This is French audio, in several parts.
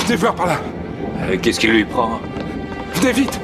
Venez voir par là. Qu'est-ce qui lui prend? Venez vite.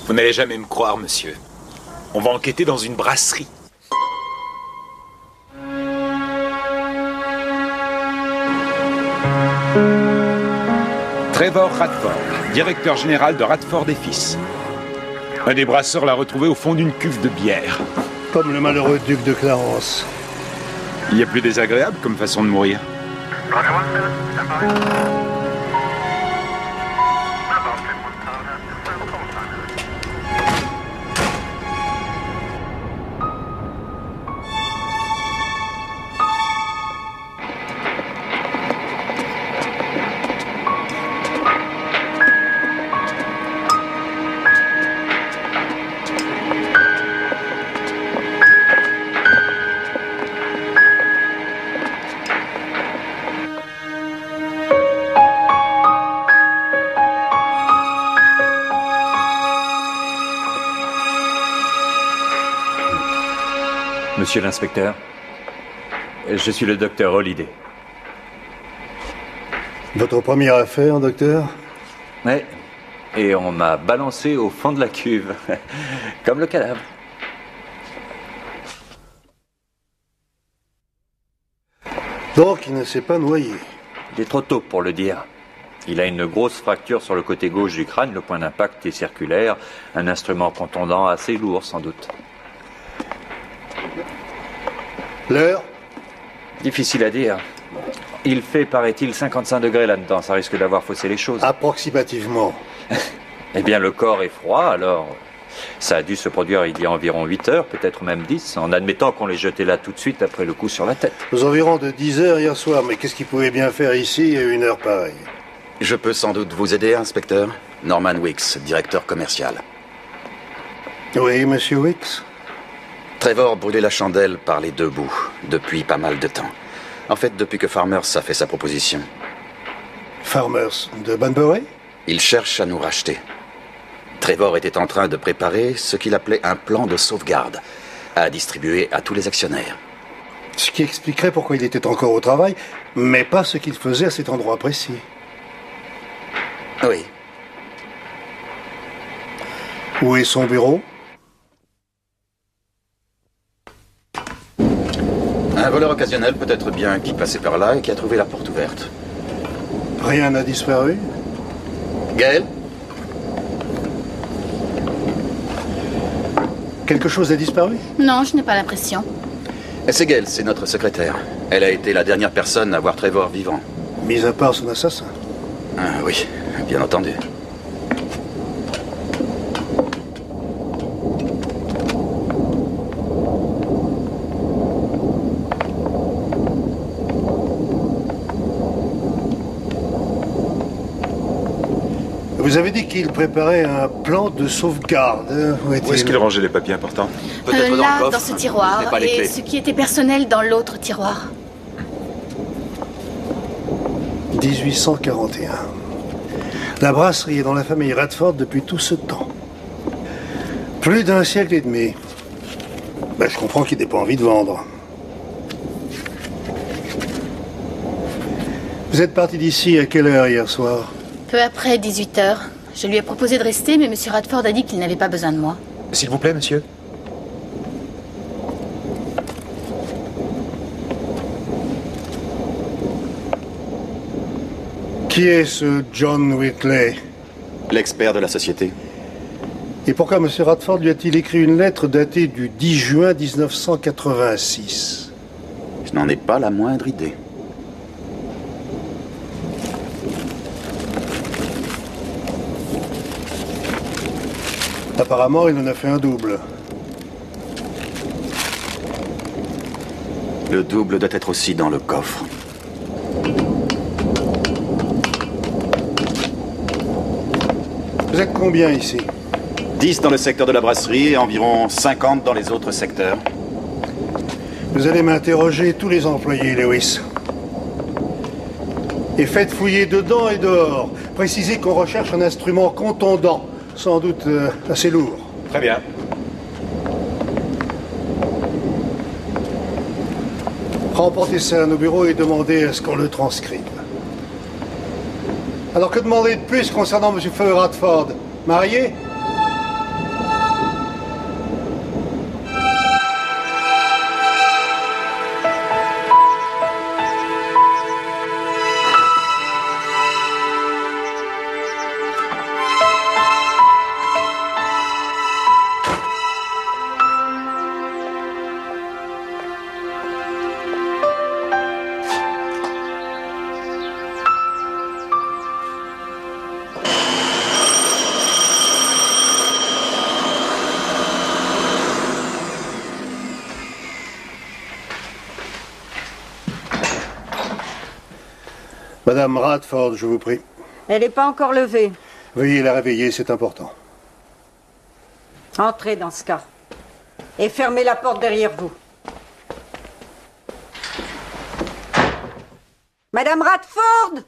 Vous n'allez jamais me croire, monsieur. On va enquêter dans une brasserie. Trevor Radford, directeur général de Radford et Fils. Un des brasseurs l'a retrouvé au fond d'une cuve de bière. Comme le malheureux duc de Clarence. Il y a plus désagréable comme façon de mourir. Monsieur l'inspecteur, je suis le docteur Holliday. Votre première affaire, docteur? Oui, et on m'a balancé au fond de la cuve, comme le cadavre. Donc, il ne s'est pas noyé. Il est trop tôt pour le dire. Il a une grosse fracture sur le côté gauche du crâne, le point d'impact est circulaire, un instrument contondant assez lourd sans doute. L'heure? Difficile à dire. Il fait, paraît-il, 55 degrés là-dedans. Ça risque d'avoir faussé les choses. Approximativement. Eh bien, le corps est froid, alors... Ça a dû se produire il y a environ 8 heures, peut-être même 10, en admettant qu'on l'ait jeté là tout de suite après le coup sur la tête. Aux environs de 10 heures hier soir, mais qu'est-ce qu'il pouvait bien faire ici à une heure pareille? Je peux sans doute vous aider, inspecteur. Norman Wicks, directeur commercial. Oui, monsieur Wicks? Trevor brûlait la chandelle par les deux bouts, depuis pas mal de temps. En fait, depuis que Farmers a fait sa proposition. Farmers de Banbury? Il cherche à nous racheter. Trevor était en train de préparer ce qu'il appelait un plan de sauvegarde, à distribuer à tous les actionnaires. Ce qui expliquerait pourquoi il était encore au travail, mais pas ce qu'il faisait à cet endroit précis. Oui. Où est son bureau? Un voleur occasionnel peut-être bien qui passait par là et qui a trouvé la porte ouverte. Rien n'a disparu? Gaël? Quelque chose a disparu? Non, je n'ai pas l'impression. C'est Gaël, c'est notre secrétaire. Elle a été la dernière personne à voir Trevor vivant. Mis à part son assassin. Ah oui, bien entendu. Vous avez dit qu'il préparait un plan de sauvegarde. Où est-ce qu'il rangeait les papiers importants? Peut-être dans là, le coffre. dans ce tiroir. Je n'ai pas les Et clés. ce qui était personnel dans l'autre tiroir. 1841. La brasserie est dans la famille Radford depuis tout ce temps. Plus d'un siècle et demi. Ben, je comprends qu'il n'ait pas envie de vendre. Vous êtes parti d'ici à quelle heure hier soir? Peu après 18 heures. Je lui ai proposé de rester, mais M. Radford a dit qu'il n'avait pas besoin de moi. S'il vous plaît, monsieur. Qui est ce John Whitley? L'expert de la société. Et pourquoi M. Radford lui a-t-il écrit une lettre datée du 10 juin 1986? Je n'en ai pas la moindre idée. Apparemment, il en a fait un double. Le double doit être aussi dans le coffre. Vous êtes combien ici? 10 dans le secteur de la brasserie et environ 50 dans les autres secteurs. Vous allez m'interroger tous les employés, Lewis. Et faites fouiller dedans et dehors. Précisez qu'on recherche un instrument contondant, sans doute assez lourd. Très bien. Remportez ça à nos bureaux et demandez à ce qu'on le transcribe. Alors que demander de plus concernant M. Feu Radford? Marié? Madame Radford, je vous prie. Elle n'est pas encore levée. Veuillez la réveiller, c'est important. Entrez dans ce cas. Et fermez la porte derrière vous. Madame Radford!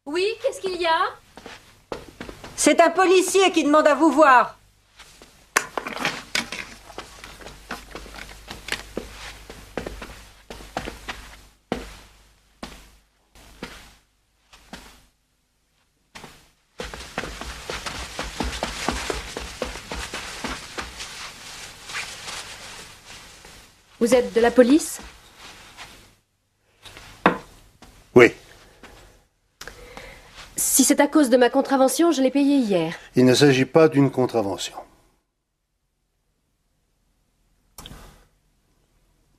Oui, qu'est-ce qu'il y a? C'est un policier qui demande à vous voir. Vous êtes de la police? Oui. Si c'est à cause de ma contravention, je l'ai payée hier. Il ne s'agit pas d'une contravention.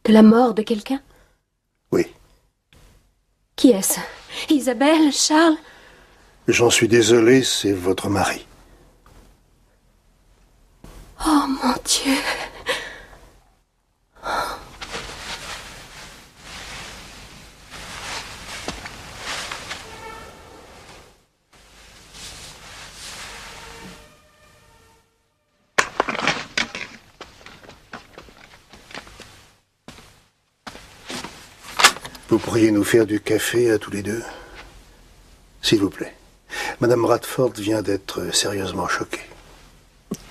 De la mort de quelqu'un? Oui. Qui est-ce? Isabelle? Charles? J'en suis désolé, c'est votre mari. Oh mon Dieu! Vous pourriez nous faire du café à tous les deux? S'il vous plaît. Madame Radford vient d'être sérieusement choquée.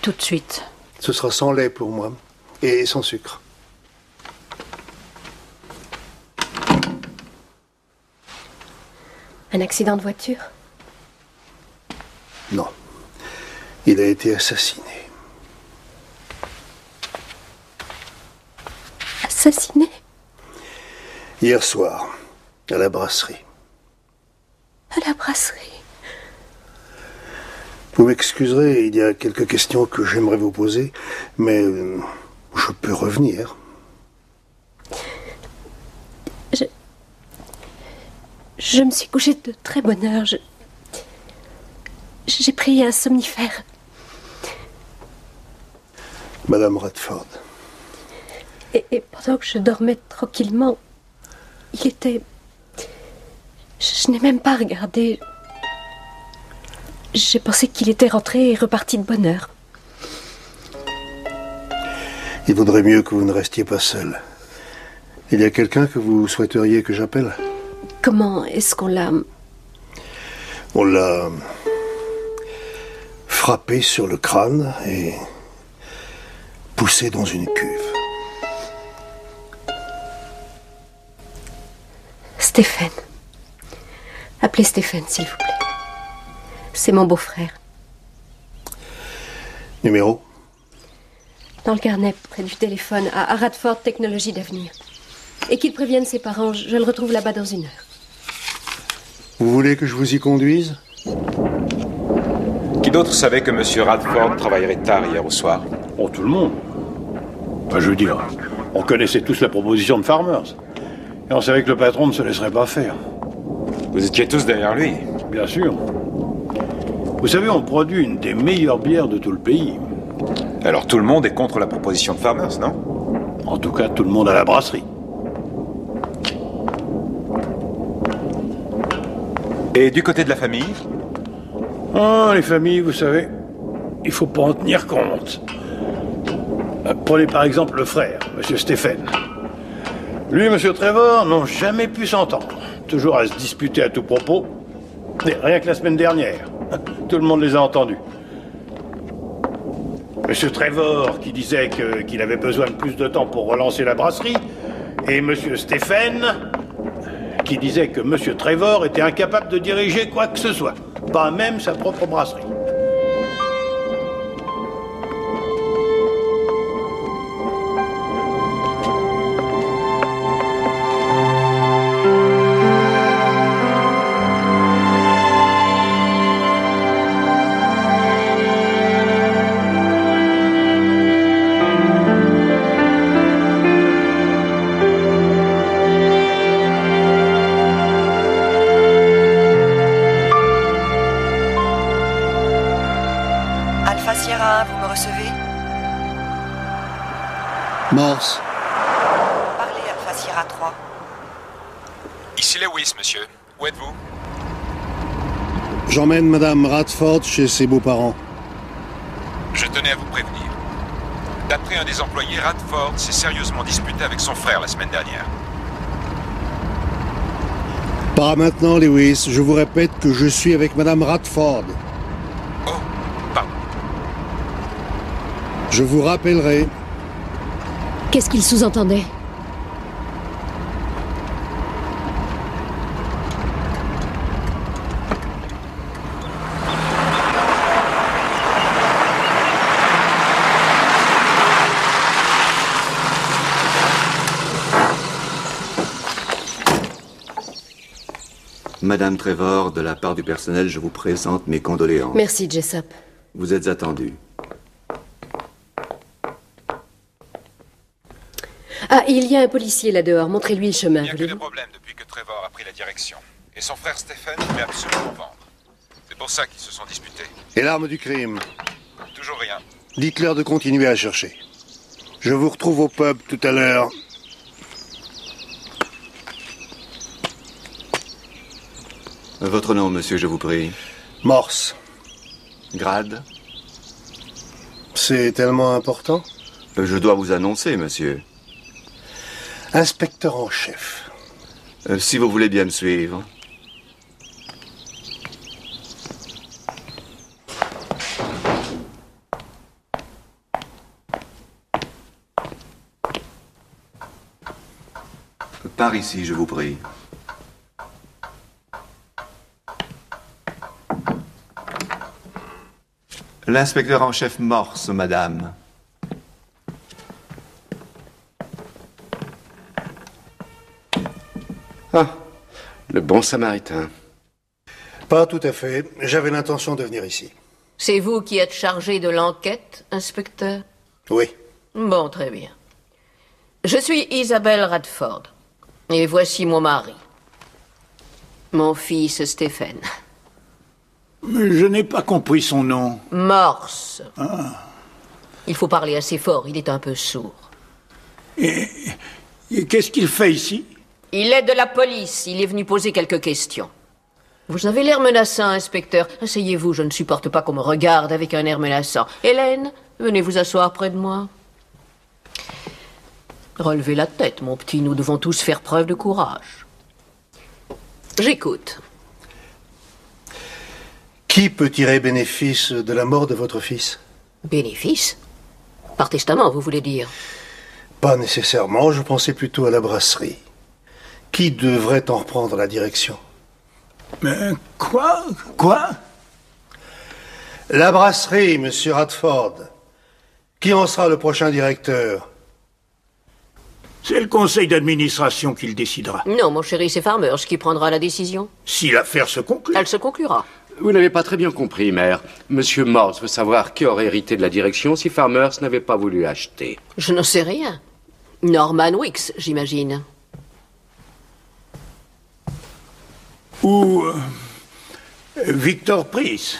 Tout de suite. Ce sera sans lait pour moi. Et sans sucre. Un accident de voiture? Non. Il a été assassiné. Assassiné? Hier soir, à la brasserie. À la brasserie? Vous m'excuserez, il y a quelques questions que j'aimerais vous poser, mais je peux revenir. Je me suis couchée de très bonne heure. J'ai pris un somnifère. Madame Radford. Et pendant que je dormais tranquillement, il était... Je n'ai même pas regardé. J'ai pensé qu'il était rentré et reparti de bonne heure. Il vaudrait mieux que vous ne restiez pas seul. Il y a quelqu'un que vous souhaiteriez que j'appelle? Comment est-ce qu'on l'a... On l'a frappé sur le crâne et poussé dans une cuve. Stéphane. Appelez Stéphane, s'il vous plaît. C'est mon beau-frère. Numéro? Dans le carnet, près du téléphone, à Radford Technologie d'Avenir. Et qu'il prévienne ses parents, je le retrouve là-bas dans 1 heure. Vous voulez que je vous y conduise? Qui d'autre savait que M. Radford travaillerait tard hier au soir? Oh, tout le monde. Enfin, je veux dire, on connaissait tous la proposition de Farmers. Et on savait que le patron ne se laisserait pas faire. Vous étiez tous derrière lui? Bien sûr. Vous savez, on produit une des meilleures bières de tout le pays. Alors tout le monde est contre la proposition de Farmers, non? En tout cas, tout le monde à la brasserie. Et du côté de la famille? Oh, les familles, vous savez, il faut pas en tenir compte. Prenez par exemple le frère, M. Stéphane. Lui et M. Trevor n'ont jamais pu s'entendre. Toujours à se disputer à tout propos. Et rien que la semaine dernière, tout le monde les a entendus. M. Trevor qui disait qu'il avait besoin de plus de temps pour relancer la brasserie, et M. Stéphane qui disait que M. Trevor était incapable de diriger quoi que ce soit, pas même sa propre brasserie. Morse. Parlez, Alpha Sierra 3. Ici Lewis, monsieur. Où êtes-vous? J'emmène Madame Radford chez ses beaux-parents. Je tenais à vous prévenir. D'après un des employés, Radford s'est sérieusement disputé avec son frère la semaine dernière. Pas maintenant, Lewis. Je vous répète que je suis avec Madame Radford. Oh, pardon. Je vous rappellerai. Qu'est-ce qu'il sous-entendait? Madame Trevor, de la part du personnel, je vous présente mes condoléances. Merci, Jessup. Vous êtes attendue. Ah, il y a un policier là dehors. Montrez-lui le chemin. Il n'y a que des problèmes depuis que Trevor a pris la direction. Et son frère Stephen voulait absolument vendre. C'est pour ça qu'ils se sont disputés. Et l'arme du crime? Toujours rien. Dites-leur de continuer à chercher. Je vous retrouve au pub tout à l'heure. Votre nom, monsieur, je vous prie. Morse. Grade? C'est tellement important? Je dois vous annoncer, monsieur. Inspecteur en chef. Si vous voulez bien me suivre. Par ici, je vous prie. L'inspecteur en chef Morse, madame. Ah, le bon samaritain. Pas tout à fait. J'avais l'intention de venir ici. C'est vous qui êtes chargé de l'enquête, inspecteur? Oui. Bon, très bien. Je suis Isabelle Radford. Et voici mon mari. Mon fils Stéphane. Mais je n'ai pas compris son nom. Morse. Ah. Il faut parler assez fort, il est un peu sourd. Et qu'est-ce qu'il fait ici? Il est de la police, il est venu poser quelques questions. Vous avez l'air menaçant, inspecteur. Asseyez-vous, je ne supporte pas qu'on me regarde avec un air menaçant. Hélène, venez vous asseoir près de moi. Relevez la tête, mon petit, nous devons tous faire preuve de courage. J'écoute. Qui peut tirer bénéfice de la mort de votre fils? Bénéfice? Par testament, vous voulez dire? Pas nécessairement, je pensais plutôt à la brasserie. Qui devrait en reprendre la direction? Mais quoi? Quoi? La brasserie, monsieur Radford. Qui en sera le prochain directeur? C'est le conseil d'administration qui le décidera. Non, mon chéri, c'est Farmers qui prendra la décision. Si l'affaire se conclut. Elle se conclura. Vous n'avez pas très bien compris, maire. Monsieur Morse veut savoir qui aurait hérité de la direction si Farmers n'avait pas voulu acheter. Je n'en sais rien. Norman Wicks, j'imagine. Ou Victor Price.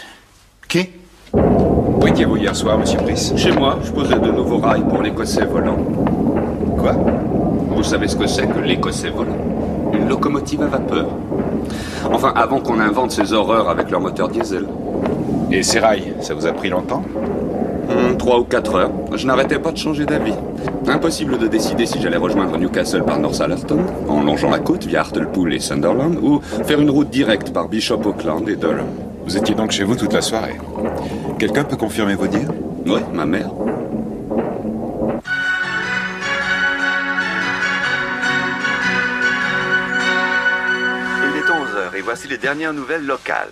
Qui? Où étiez-vous hier soir, monsieur Price? Chez moi, je posais de nouveaux rails pour l'Écossais volant. Quoi? Vous savez ce que c'est que l'Écossais volant? Une locomotive à vapeur. Enfin, avant qu'on invente ces horreurs avec leur moteur diesel. Et ces rails, ça vous a pris longtemps? 3 ou 4 heures. Je n'arrêtais pas de changer d'avis. Impossible de décider si j'allais rejoindre Newcastle par Northallerton, en longeant la côte via Hartlepool et Sunderland, ou faire une route directe par Bishop Auckland et Durham. Vous étiez donc chez vous toute la soirée. Quelqu'un peut confirmer vos dires? Oui, ma mère. Il est 11h et voici les dernières nouvelles locales.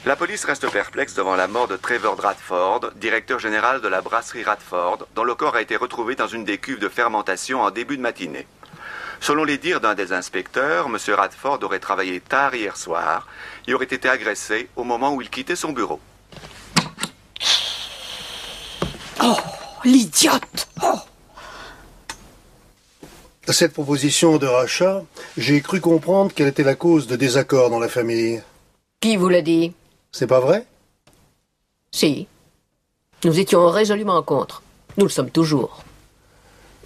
La police reste perplexe devant la mort de Trevor Radford, directeur général de la brasserie Radford, dont le corps a été retrouvé dans une des cuves de fermentation en début de matinée. Selon les dires d'un des inspecteurs, M. Radford aurait travaillé tard hier soir et aurait été agressé au moment où il quittait son bureau. Oh, l'idiote! Oh. À cette proposition de rachat, j'ai cru comprendre quelle était la cause de désaccord dans la famille. Qui vous l'a dit? C'est pas vrai? Si. Nous étions résolument contre. Nous le sommes toujours.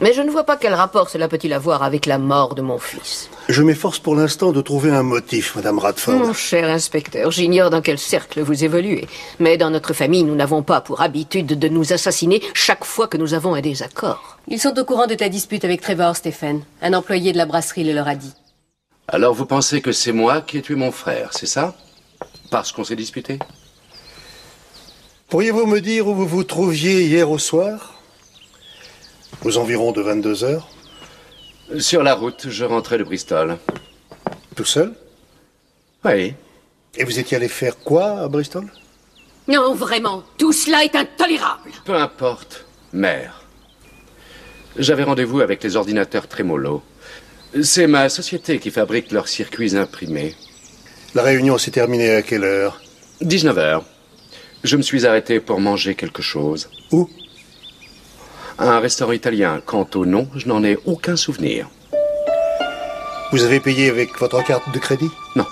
Mais je ne vois pas quel rapport cela peut-il avoir avec la mort de mon fils. Je m'efforce pour l'instant de trouver un motif, Madame Radford. Mon cher inspecteur, j'ignore dans quel cercle vous évoluez. Mais dans notre famille, nous n'avons pas pour habitude de nous assassiner chaque fois que nous avons un désaccord. Ils sont au courant de ta dispute avec Trevor, Stephen. Un employé de la brasserie le leur a dit. Alors vous pensez que c'est moi qui ai tué mon frère, c'est ça? Parce qu'on s'est disputé? Pourriez-vous me dire où vous vous trouviez hier au soir? Aux environs de 22 heures? Sur la route, je rentrais de Bristol. Tout seul? Oui. Et vous étiez allé faire quoi à Bristol? Non, vraiment, tout cela est intolérable. Peu importe, mère. J'avais rendez-vous avec les ordinateurs Tremolo. C'est ma société qui fabrique leurs circuits imprimés. La réunion s'est terminée à quelle heure? 19 heures. Je me suis arrêté pour manger quelque chose. Où? Un restaurant italien. Quant au nom, je n'en ai aucun souvenir. Vous avez payé avec votre carte de crédit? Non.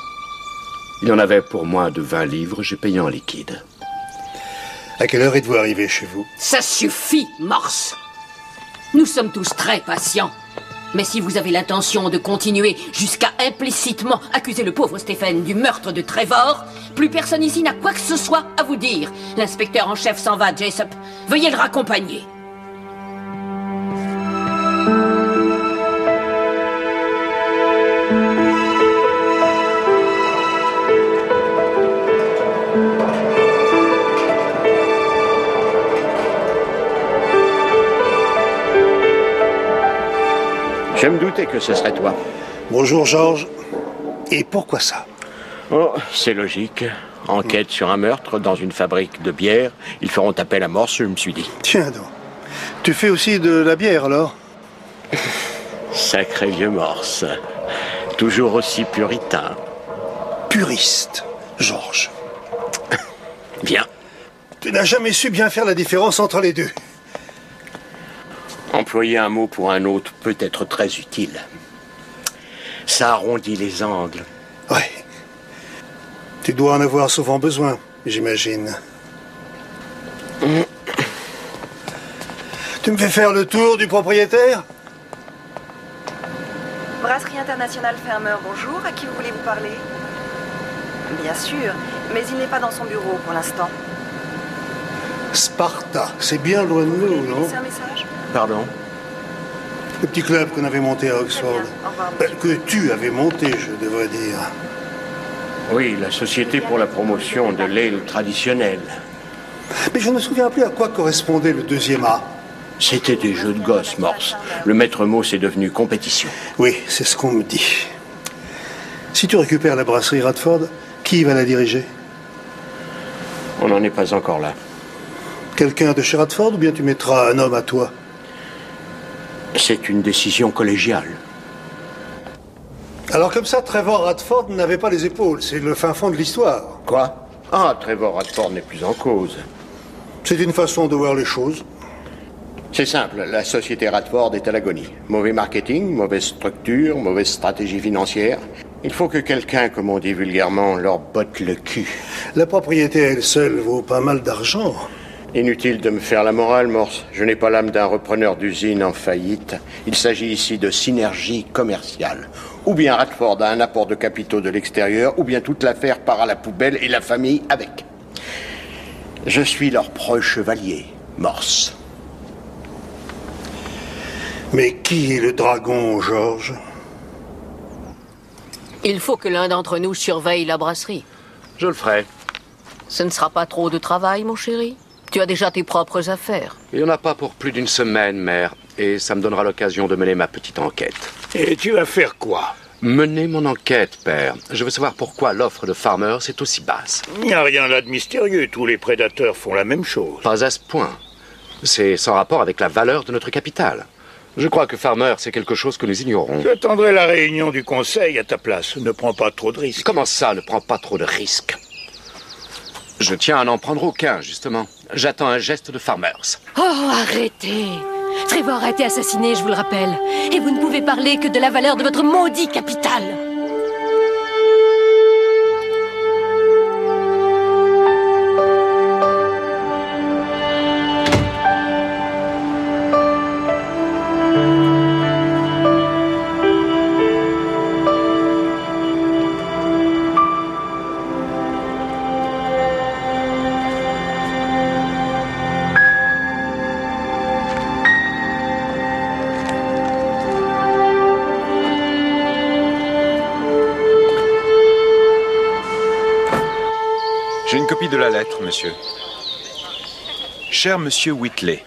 Il y en avait pour moins de 20 livres, j'ai payé en liquide. À quelle heure êtes-vous arrivé chez vous? Ça suffit, Morse. Nous sommes tous très patients. Mais si vous avez l'intention de continuer jusqu'à implicitement accuser le pauvre Stephen du meurtre de Trevor, plus personne ici n'a quoi que ce soit à vous dire. L'inspecteur en chef s'en va, Jessup. Veuillez le raccompagner. Je me doutais que ce serait toi. Bonjour, Georges. Et pourquoi ça? Oh, c'est logique. Enquête sur un meurtre dans une fabrique de bière. Ils feront appel à Morse, je me suis dit. Tiens donc. Tu fais aussi de la bière, alors? Sacré vieux Morse. Toujours aussi puritain. Puriste, Georges. Bien. Tu n'as jamais su bien faire la différence entre les deux. Employer un mot pour un autre peut être très utile. Ça arrondit les angles. Ouais. Tu dois en avoir souvent besoin, j'imagine. Tu me fais faire le tour du propriétaire? Brasserie Internationale Farmer, bonjour. À qui voulez-vous parler? Bien sûr, mais il n'est pas dans son bureau pour l'instant. Sparta, c'est bien loin de nous, non? Laissez un message? Pardon? Le petit club qu'on avait monté à Oxford. Au revoir, Que tu avais monté, je devrais dire. Oui, la Société pour la promotion de l'ale traditionnelle. Mais je ne me souviens plus à quoi correspondait le deuxième A. C'était des jeux de gosses, Morse. Le maître mot, c'est devenu compétition. Oui, c'est ce qu'on me dit. Si tu récupères la brasserie Radford, qui va la diriger? On n'en est pas encore là. Quelqu'un de chez Radford ou bien tu mettras un homme à toi? C'est une décision collégiale. Alors comme ça, Trevor Radford n'avait pas les épaules. C'est le fin fond de l'histoire. Quoi? Ah, Trevor Radford n'est plus en cause. C'est une façon de voir les choses. C'est simple, la société Radford est à l'agonie. Mauvais marketing, mauvaise structure, mauvaise stratégie financière. Il faut que quelqu'un, comme on dit vulgairement, leur botte le cul. La propriété elle seule vaut pas mal d'argent. Inutile de me faire la morale, Morse. Je n'ai pas l'âme d'un repreneur d'usine en faillite. Il s'agit ici de synergie commerciale. Ou bien Radford a un apport de capitaux de l'extérieur, ou bien toute l'affaire part à la poubelle et la famille avec. Je suis leur proche chevalier, Morse. Mais qui est le dragon, George? Il faut que l'un d'entre nous surveille la brasserie. Je le ferai. Ce ne sera pas trop de travail, mon chéri? Tu as déjà tes propres affaires. Il n'y en a pas pour plus d'une semaine, mère. Et ça me donnera l'occasion de mener ma petite enquête. Et tu vas faire quoi? Mener mon enquête, père. Je veux savoir pourquoi l'offre de Farmer est aussi basse. Il n'y a rien là de mystérieux. Tous les prédateurs font la même chose. Pas à ce point. C'est sans rapport avec la valeur de notre capital. Je crois que Farmer, c'est quelque chose que nous ignorons. J'attendrai la réunion du conseil à ta place. Ne prends pas trop de risques. Comment ça, ne prends pas trop de risques? Je tiens à n'en prendre aucun, justement. J'attends un geste de Farmers. Oh, arrêtez! Trevor a été assassiné, je vous le rappelle. Et vous ne pouvez parler que de la valeur de votre maudit capital. J'ai une copie de la lettre, monsieur. Cher monsieur Whitley,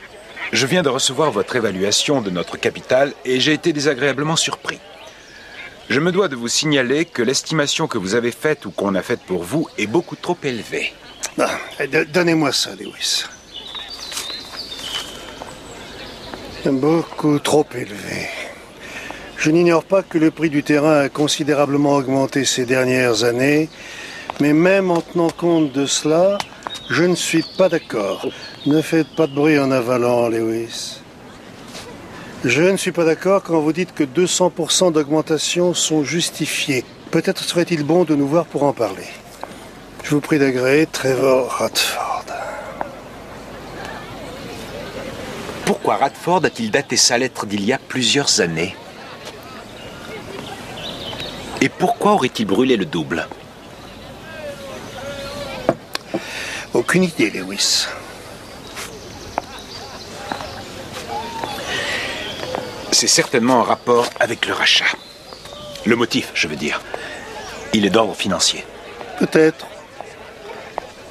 je viens de recevoir votre évaluation de notre capital et j'ai été désagréablement surpris. Je me dois de vous signaler que l'estimation que vous avez faite ou qu'on a faite pour vous est beaucoup trop élevée. Donnez-moi ça, Lewis. Beaucoup trop élevé. Je n'ignore pas que le prix du terrain a considérablement augmenté ces dernières années, mais même en tenant compte de cela, je ne suis pas d'accord. Ne faites pas de bruit en avalant, Lewis. Je ne suis pas d'accord quand vous dites que 200% d'augmentation sont justifiés. Peut-être serait-il bon de nous voir pour en parler. Je vous prie d'agréer, Trevor Radford. Pourquoi Radford a-t-il daté sa lettre d'il y a plusieurs années? Et pourquoi aurait-il brûlé le double? Aucune idée, Lewis. C'est certainement en rapport avec le rachat. Le motif, je veux dire. Il est d'ordre financier. Peut-être.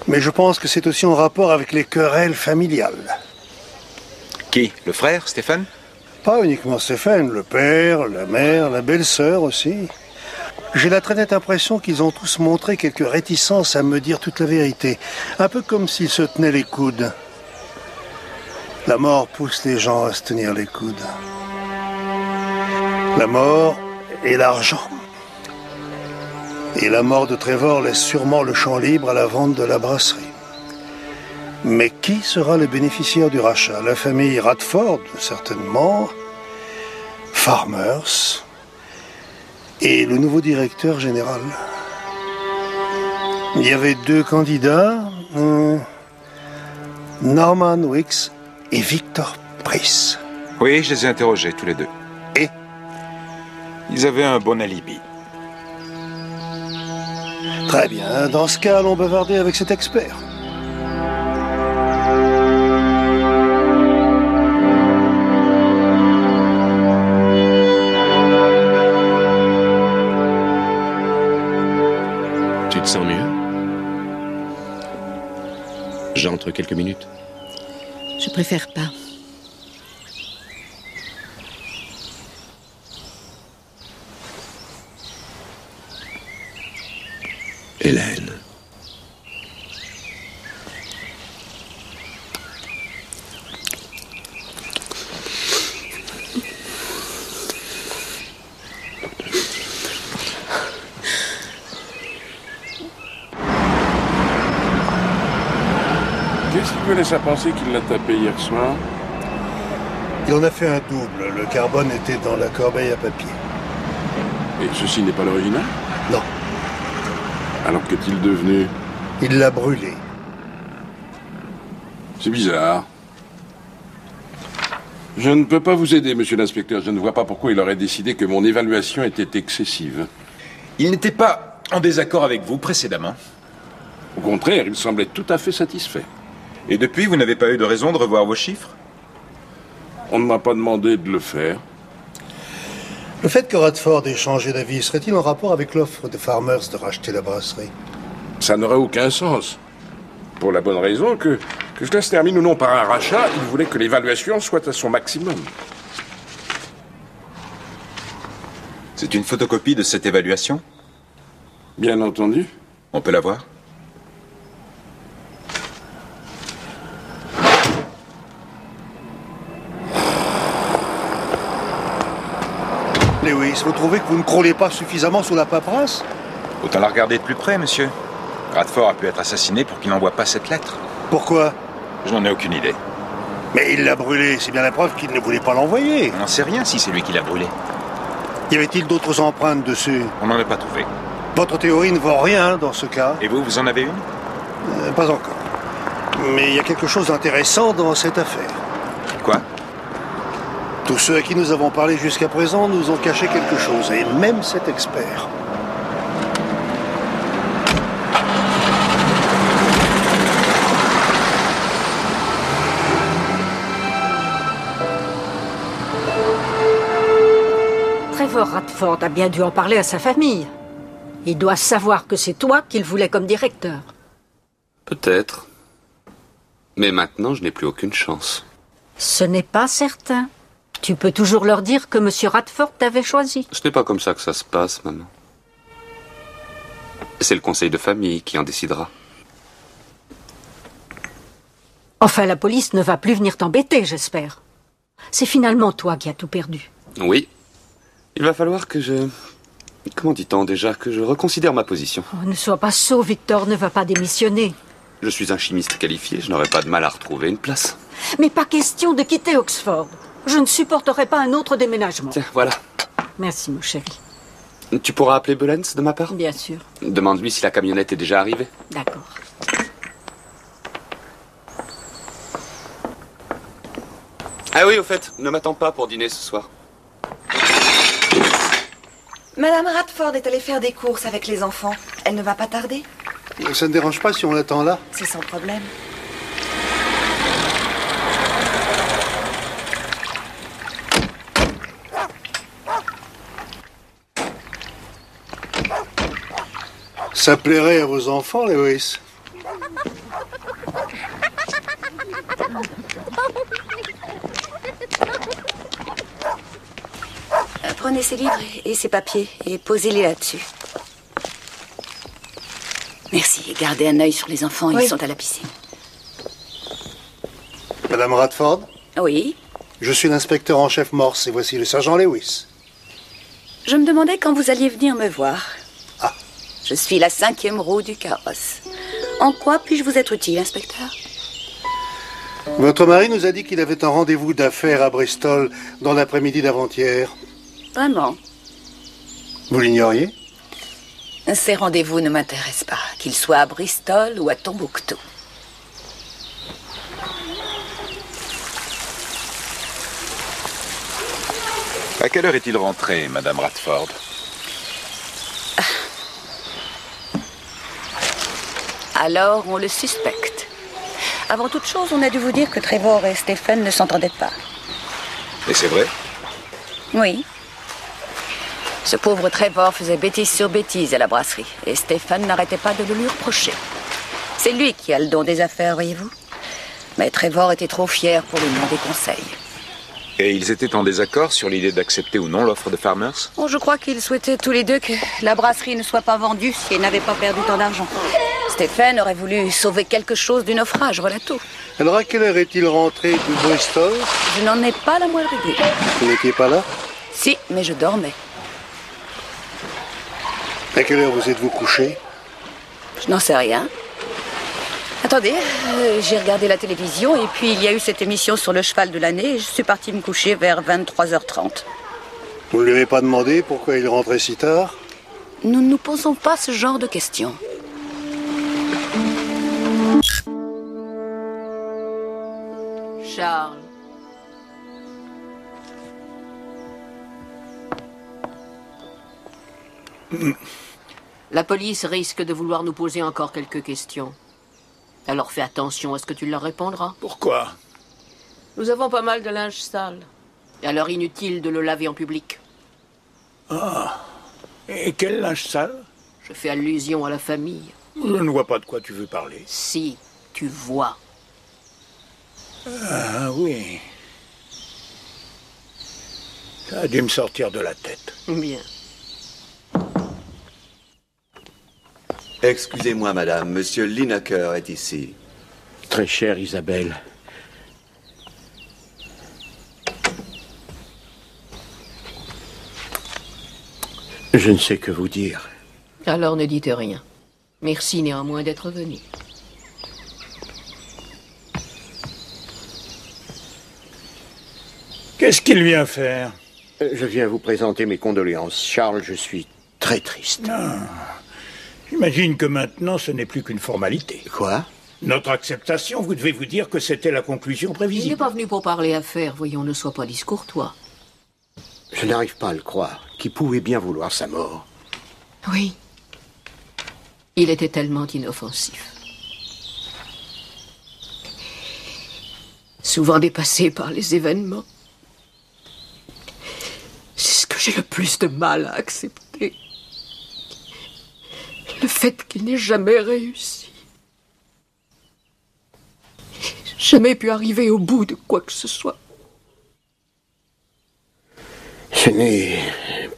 Mais je pense que c'est aussi en rapport avec les querelles familiales. Qui? Le frère, Stéphane? Pas uniquement Stéphane, le père, la mère, la belle-sœur aussi. J'ai la très nette impression qu'ils ont tous montré quelques réticences à me dire toute la vérité. Un peu comme s'ils se tenaient les coudes. La mort pousse les gens à se tenir les coudes. La mort et l'argent. Et la mort de Trevor laisse sûrement le champ libre à la vente de la brasserie. Mais qui sera le bénéficiaire du rachat? La famille Radford, certainement. Farmers. Et le nouveau directeur général. Il y avait deux candidats, Norman Wicks et Victor Price. Oui, je les ai interrogés tous les deux. Et? Ils avaient un bon alibi. Très bien, dans ce cas, allons bavarder avec cet expert. Tu te sens mieux? J'entre quelques minutes. Je préfère pas. Hélène. Qu'est-ce qui vous laisse à penser qu'il l'a tapé hier soir? Il en a fait un double. Le carbone était dans la corbeille à papier. Et ceci n'est pas l'original? Non. Alors qu'est-il devenu? Il l'a brûlé. C'est bizarre. Je ne peux pas vous aider, monsieur l'inspecteur. Je ne vois pas pourquoi il aurait décidé que mon évaluation était excessive. Il n'était pas en désaccord avec vous précédemment? Au contraire, il semblait tout à fait satisfait. Et depuis, vous n'avez pas eu de raison de revoir vos chiffres? On ne m'a pas demandé de le faire. Le fait que Radford ait changé d'avis serait-il en rapport avec l'offre de Farmers de racheter la brasserie? Ça n'aurait aucun sens. Pour la bonne raison que cela se termine ou non par un rachat, il voulait que l'évaluation soit à son maximum. C'est une photocopie de cette évaluation? Bien entendu. On peut la voir? Lewis, vous trouvez que vous ne crôlez pas suffisamment sous la paperasse? Autant la regarder de plus près, monsieur. Radford a pu être assassiné pour qu'il n'envoie pas cette lettre. Pourquoi? Je n'en ai aucune idée. Mais il l'a brûlée, c'est bien la preuve qu'il ne voulait pas l'envoyer. On n'en sait rien si c'est lui qui l'a brûlée. Y avait-il d'autres empreintes dessus? On n'en a pas trouvé. Votre théorie ne vaut rien dans ce cas? Et vous, vous en avez une? Pas encore. Mais il y a quelque chose d'intéressant dans cette affaire. Quoi? Tous ceux à qui nous avons parlé jusqu'à présent nous ont caché quelque chose, et même cet expert. Trevor Radford a bien dû en parler à sa famille. Il doit savoir que c'est toi qu'il voulait comme directeur. Peut-être. Mais maintenant, je n'ai plus aucune chance. Ce n'est pas certain. Tu peux toujours leur dire que M. Radford t'avait choisi. Ce n'est pas comme ça que ça se passe, maman. C'est le conseil de famille qui en décidera. Enfin, la police ne va plus venir t'embêter, j'espère. C'est finalement toi qui as tout perdu. Oui. Il va falloir que je... Comment dit-on déjà? Que je reconsidère ma position. Oh, ne sois pas sot, Victor ne va pas démissionner. Je suis un chimiste qualifié, je n'aurai pas de mal à retrouver une place. Mais pas question de quitter Oxford. Je ne supporterai pas un autre déménagement. Tiens, voilà. Merci, mon chéri. Tu pourras appeler Bullens de ma part? Bien sûr. Demande-lui si la camionnette est déjà arrivée. D'accord. Ah oui, au fait, ne m'attends pas pour dîner ce soir. Madame Radford est allée faire des courses avec les enfants. Elle ne va pas tarder? Ça ne dérange pas si on l'attend là? C'est sans problème. Ça plairait à vos enfants, Lewis. Prenez ces livres et ces papiers et posez-les là-dessus. Merci. Et gardez un œil sur les enfants, Oui. ils sont à la piscine. Madame Radford? Oui. Je suis l'inspecteur en chef Morse et voici le sergent Lewis. Je me demandais quand vous alliez venir me voir. Ah. Je suis la 5e roue du carrosse. En quoi puis-je vous être utile, inspecteur? Votre mari nous a dit qu'il avait un rendez-vous d'affaires à Bristol dans l'après-midi d'avant-hier. Vraiment? Vous l'ignoriez? Ces rendez-vous ne m'intéressent pas, qu'ils soient à Bristol ou à Tombouctou. À quelle heure est-il rentré, Madame Radford? Alors, on le suspecte. Avant toute chose, on a dû vous dire que Trevor et Stephen ne s'entendaient pas. Et c'est vrai? Oui. Ce pauvre Trevor faisait bêtise sur bêtise à la brasserie, et Stephen n'arrêtait pas de le lui reprocher. C'est lui qui a le don des affaires, voyez-vous. Mais Trevor était trop fier pour lui demander conseil. Et ils étaient en désaccord sur l'idée d'accepter ou non l'offre de Farmers? Oh, je crois qu'ils souhaitaient tous les deux que la brasserie ne soit pas vendue si elle n'avait pas perdu tant d'argent. Stephen aurait voulu sauver quelque chose du naufrage, voilà tout. Alors à quelle heure est-il rentré de Bristol? Je n'en ai pas la moindre idée. Vous n'étiez pas là? Si, mais je dormais. À quelle heure vous êtes-vous couché? Je n'en sais rien. Attendez, j'ai regardé la télévision et puis il y a eu cette émission sur le cheval de l'année et je suis partie me coucher vers 23h30. Vous ne lui avez pas demandé pourquoi il rentrait si tard? Nous ne nous posons pas ce genre de questions. Charles. La police risque de vouloir nous poser encore quelques questions. Alors fais attention à ce que tu leur répondras. Pourquoi? Nous avons pas mal de linge sale. Et alors inutile de le laver en public. Ah. Et quel linge sale? Je fais allusion à la famille. Je ne vois pas de quoi tu veux parler. Si, tu vois. Ah oui. Ça a dû me sortir de la tête. Bien. Excusez-moi, madame, monsieur Lineker est ici. Très chère Isabelle. Je ne sais que vous dire. Alors ne dites rien. Merci néanmoins d'être venu. Qu'est-ce qu'il vient faire? Je viens vous présenter mes condoléances. Charles, je suis très triste. Ah. J'imagine que maintenant, ce n'est plus qu'une formalité. Quoi? Notre acceptation, vous devez vous dire que c'était la conclusion Il prévisible. n'est pas venu pour parler affaires, voyons, ne sois pas discourtois. Je n'arrive pas à le croire. Qui pouvait bien vouloir sa mort? Oui. Il était tellement inoffensif. Souvent dépassé par les événements. C'est ce que j'ai le plus de mal à accepter. Le fait qu'il n'ait jamais réussi. Jamais pu arriver au bout de quoi que ce soit. Ce n'est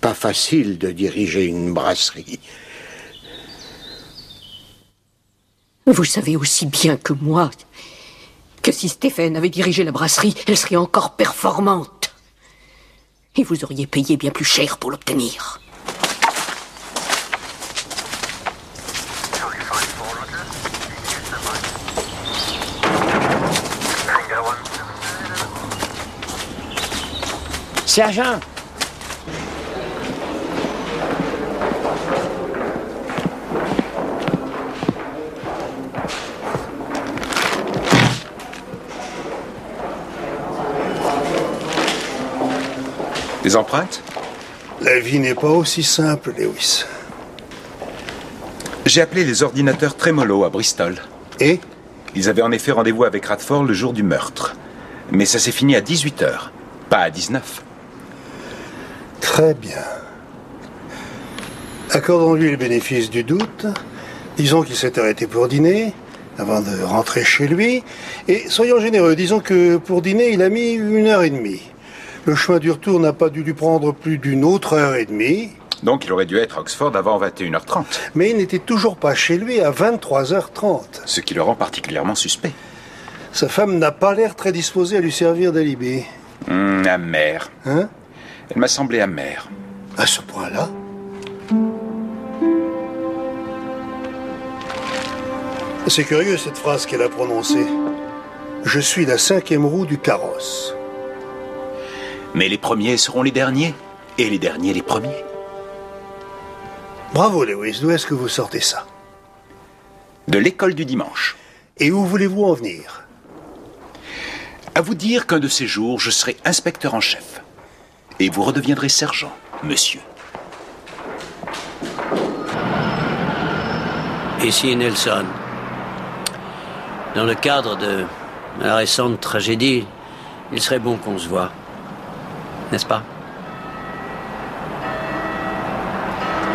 pas facile de diriger une brasserie. Vous savez aussi bien que moi que si Stephen avait dirigé la brasserie, elle serait encore performante. Et vous auriez payé bien plus cher pour l'obtenir. Sergent! Des empreintes? La vie n'est pas aussi simple, Lewis. J'ai appelé les ordinateurs Tremolo à Bristol. Et? Ils avaient en effet rendez-vous avec Radford le jour du meurtre. Mais ça s'est fini à 18h, pas à 19. Très bien. Accordons-lui le bénéfice du doute. Disons qu'il s'est arrêté pour dîner, avant de rentrer chez lui. Et soyons généreux, disons que pour dîner, il a mis 1h30. Le chemin du retour n'a pas dû lui prendre plus d'une autre heure et demie. Donc il aurait dû être à Oxford avant 21h30. Mais il n'était toujours pas chez lui à 23h30. Ce qui le rend particulièrement suspect. Sa femme n'a pas l'air très disposée à lui servir d'alibi. Amère. Hein? Elle m'a semblé amère. À ce point-là? C'est curieux cette phrase qu'elle a prononcée. Je suis la 5e roue du carrosse. Mais les premiers seront les derniers, et les derniers les premiers. Bravo, Lewis. D'où est-ce que vous sortez ça? De l'école du dimanche. Et où voulez-vous en venir? À vous dire qu'un de ces jours, je serai inspecteur en chef. Et vous redeviendrez sergent, monsieur. Ici Nelson. Dans le cadre de la récente tragédie, il serait bon qu'on se voie. N'est-ce pas?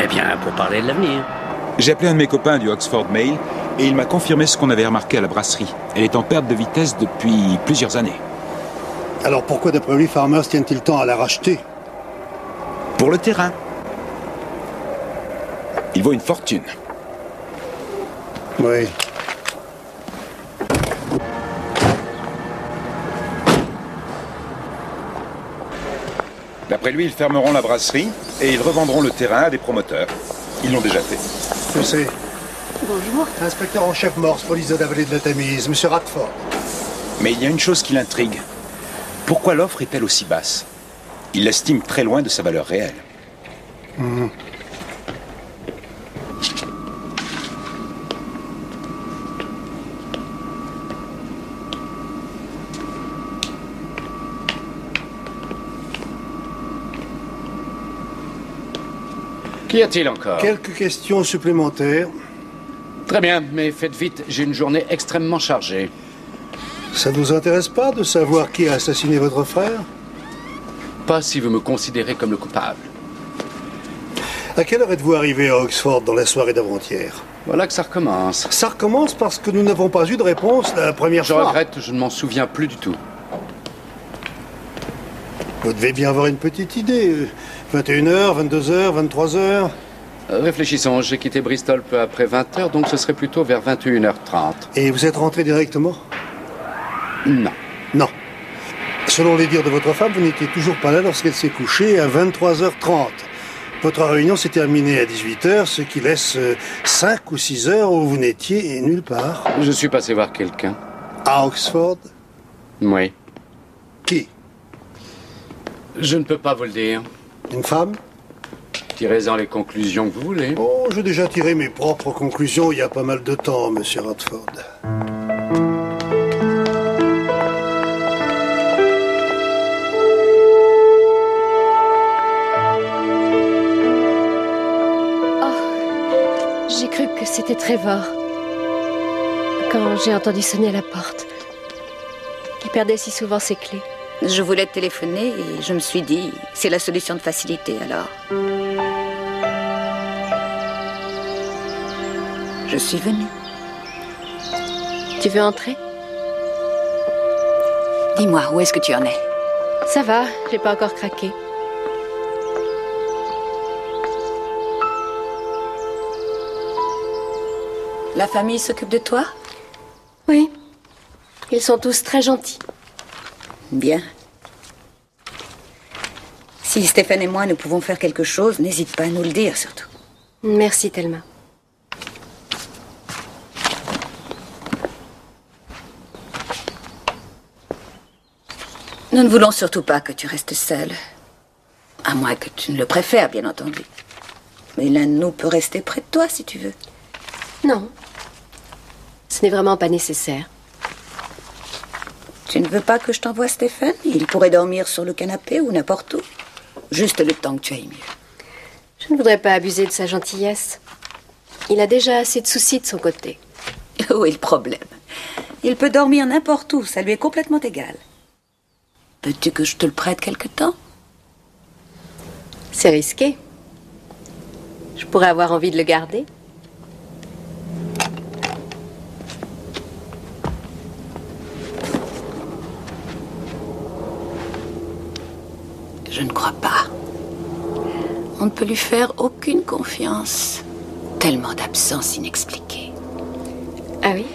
Eh bien, pour parler de l'avenir. J'ai appelé un de mes copains du Oxford Mail et il m'a confirmé ce qu'on avait remarqué à la brasserie. Elle est en perte de vitesse depuis plusieurs années. Alors pourquoi, d'après lui, Farmers tient-il tant à la racheter? Pour le terrain. Il vaut une fortune. Oui. D'après lui, ils fermeront la brasserie et ils revendront le terrain à des promoteurs. Ils l'ont déjà fait. Je sais. Bonjour. Inspecteur en chef Morse, police de la vallée de la Tamise, monsieur Radford. Mais il y a une chose qui l'intrigue. Pourquoi l'offre est-elle aussi basse? Il l'estime très loin de sa valeur réelle. Qu'y a-t-il encore? Quelques questions supplémentaires. Très bien, mais faites vite, j'ai une journée extrêmement chargée. Ça ne vous intéresse pas de savoir qui a assassiné votre frère? Pas si vous me considérez comme le coupable. À quelle heure êtes-vous arrivé à Oxford dans la soirée d'avant-hier? Voilà que ça recommence. Ça recommence parce que nous n'avons pas eu de réponse la première fois. Je regrette, je ne m'en souviens plus du tout. Vous devez bien avoir une petite idée. 21h, 22h, 23h. Réfléchissons, j'ai quitté Bristol peu après 20h, donc ce serait plutôt vers 21h30. Et vous êtes rentré directement? Non. Non. Selon les dires de votre femme, vous n'étiez toujours pas là lorsqu'elle s'est couchée à 23h30. Votre réunion s'est terminée à 18h, ce qui laisse 5 ou 6 heures où vous n'étiez nulle part. Je suis passé voir quelqu'un. À Oxford? Oui. Qui? Je ne peux pas vous le dire. Une femme? Tirez-en les conclusions que vous voulez. Oh, j'ai déjà tiré mes propres conclusions il y a pas mal de temps, monsieur Radford. J'ai cru que c'était Trevor. Quand j'ai entendu sonner à la porte. Il perdait si souvent ses clés. Je voulais te téléphoner et je me suis dit, c'est la solution de facilité alors. Je suis venue. Tu veux entrer? Dis-moi, où est-ce que tu en es? Ça va, j'ai pas encore craqué. La famille s'occupe de toi? Oui. Ils sont tous très gentils. Bien. Si Stéphane et moi nous pouvons faire quelque chose, n'hésite pas à nous le dire surtout. Merci Thelma. Nous ne voulons surtout pas que tu restes seule. À moins que tu ne le préfères, bien entendu. Mais l'un de nous peut rester près de toi si tu veux. Non. Ce n'est vraiment pas nécessaire. Tu ne veux pas que je t'envoie Stéphane? Il pourrait dormir sur le canapé ou n'importe où. Juste le temps que tu ailles mieux. Je ne voudrais pas abuser de sa gentillesse. Il a déjà assez de soucis de son côté. Où est le problème? Il peut dormir n'importe où, ça lui est complètement égal. Veux-tu que je te le prête quelque temps? C'est risqué. Je pourrais avoir envie de le garder. Je ne crois pas. On ne peut lui faire aucune confiance. Tellement d'absence inexpliquée. Ah oui?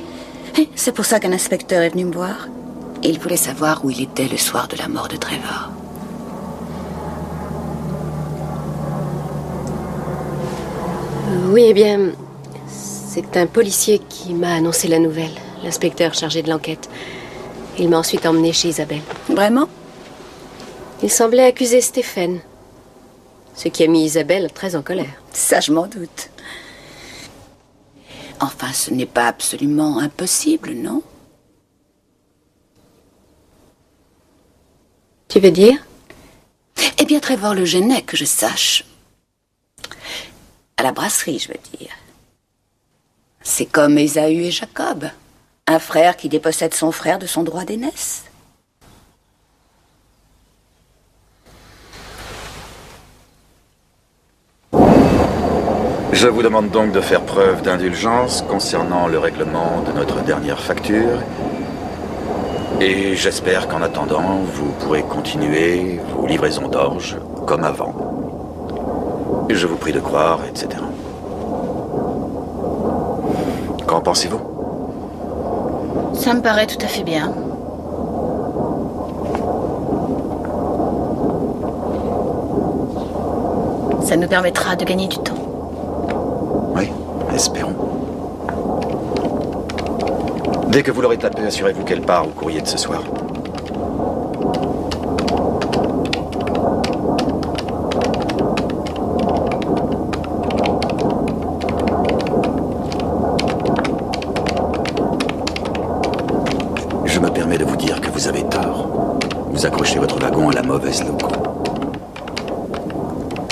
C'est pour ça qu'un inspecteur est venu me voir. Il voulait savoir où il était le soir de la mort de Trevor. Oui, eh bien, c'est un policier qui m'a annoncé la nouvelle. L'inspecteur chargé de l'enquête. Il m'a ensuite emmené chez Isabelle. Vraiment? Il semblait accuser Stéphane. Ce qui a mis Isabelle très en colère. Ça, je m'en doute. Enfin, ce n'est pas absolument impossible, non? Tu veux dire? Eh bien, Trevor le gênait, que je sache. À la brasserie, je veux dire. C'est comme Ésaü et Jacob. Un frère qui dépossède son frère de son droit d'aînesse. Je vous demande donc de faire preuve d'indulgence concernant le règlement de notre dernière facture. Et j'espère qu'en attendant, vous pourrez continuer vos livraisons d'orge comme avant. Je vous prie de croire, etc. Qu'en pensez-vous? Ça me paraît tout à fait bien. Ça nous permettra de gagner du temps. Oui, espérons. Dès que vous l'aurez tapé, assurez-vous qu'elle part au courrier de ce soir. Je me permets de vous dire que vous avez tort. Vous accrochez votre wagon à la mauvaise loco.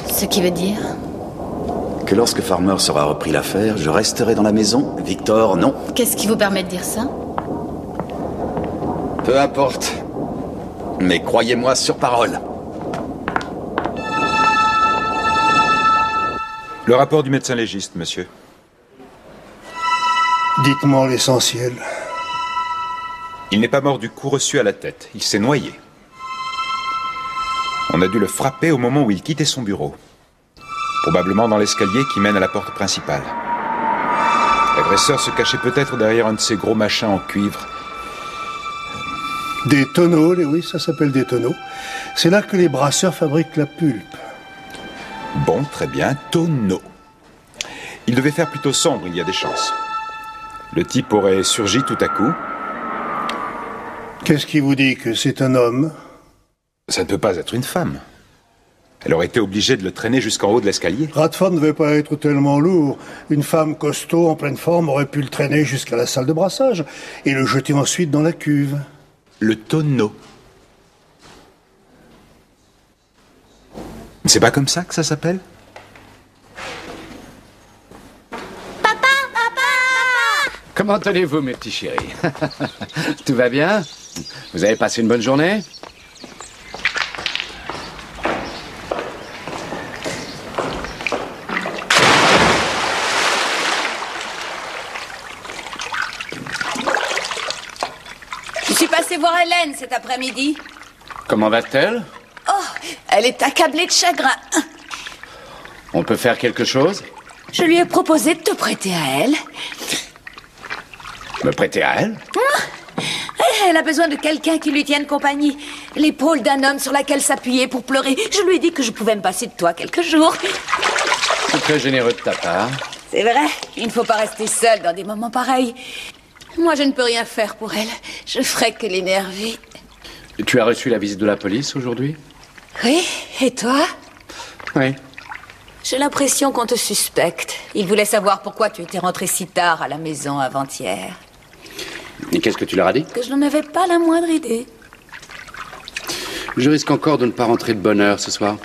Ce qui veut dire? Que lorsque Farmer sera repris l'affaire, je resterai dans la maison. Victor, non. Qu'est-ce qui vous permet de dire ça? Peu importe. Mais croyez-moi sur parole. Le rapport du médecin légiste, monsieur. Dites-moi l'essentiel. Il n'est pas mort du coup reçu à la tête. Il s'est noyé. On a dû le frapper au moment où il quittait son bureau. Probablement dans l'escalier qui mène à la porte principale. L'agresseur se cachait peut-être derrière un de ces gros machins en cuivre. Des tonneaux, oui, ça s'appelle des tonneaux. C'est là que les brasseurs fabriquent la pulpe. Bon, très bien, tonneaux. Il devait faire plutôt sombre, il y a des chances. Le type aurait surgi tout à coup. Qu'est-ce qui vous dit que c'est un homme? Ça ne peut pas être une femme. Elle aurait été obligée de le traîner jusqu'en haut de l'escalier. Radford ne devait pas être tellement lourd. Une femme costaud, en pleine forme, aurait pu le traîner jusqu'à la salle de brassage et le jeter ensuite dans la cuve. Le tonneau. C'est pas comme ça que ça s'appelle? Comment allez-vous, mes petits chéris? Tout va bien? Vous avez passé une bonne journée? Je suis passée voir Hélène cet après-midi. Comment va-t-elle? Oh, elle est accablée de chagrin. On peut faire quelque chose? Je lui ai proposé de te prêter à elle. Me prêter à elle? Elle a besoin de quelqu'un qui lui tienne compagnie. L'épaule d'un homme sur laquelle s'appuyer pour pleurer. Je lui ai dit que je pouvais me passer de toi quelques jours. C'est très généreux de ta part. C'est vrai, il ne faut pas rester seule dans des moments pareils. Moi, je ne peux rien faire pour elle. Je ferai que l'énerver. Tu as reçu la visite de la police aujourd'hui? Oui, et toi? Oui. J'ai l'impression qu'on te suspecte. Ils voulaient savoir pourquoi tu étais rentré si tard à la maison avant-hier. Et qu'est-ce que tu leur as dit? Que je n'en avais pas la moindre idée. Je risque encore de ne pas rentrer de bonne heure ce soir.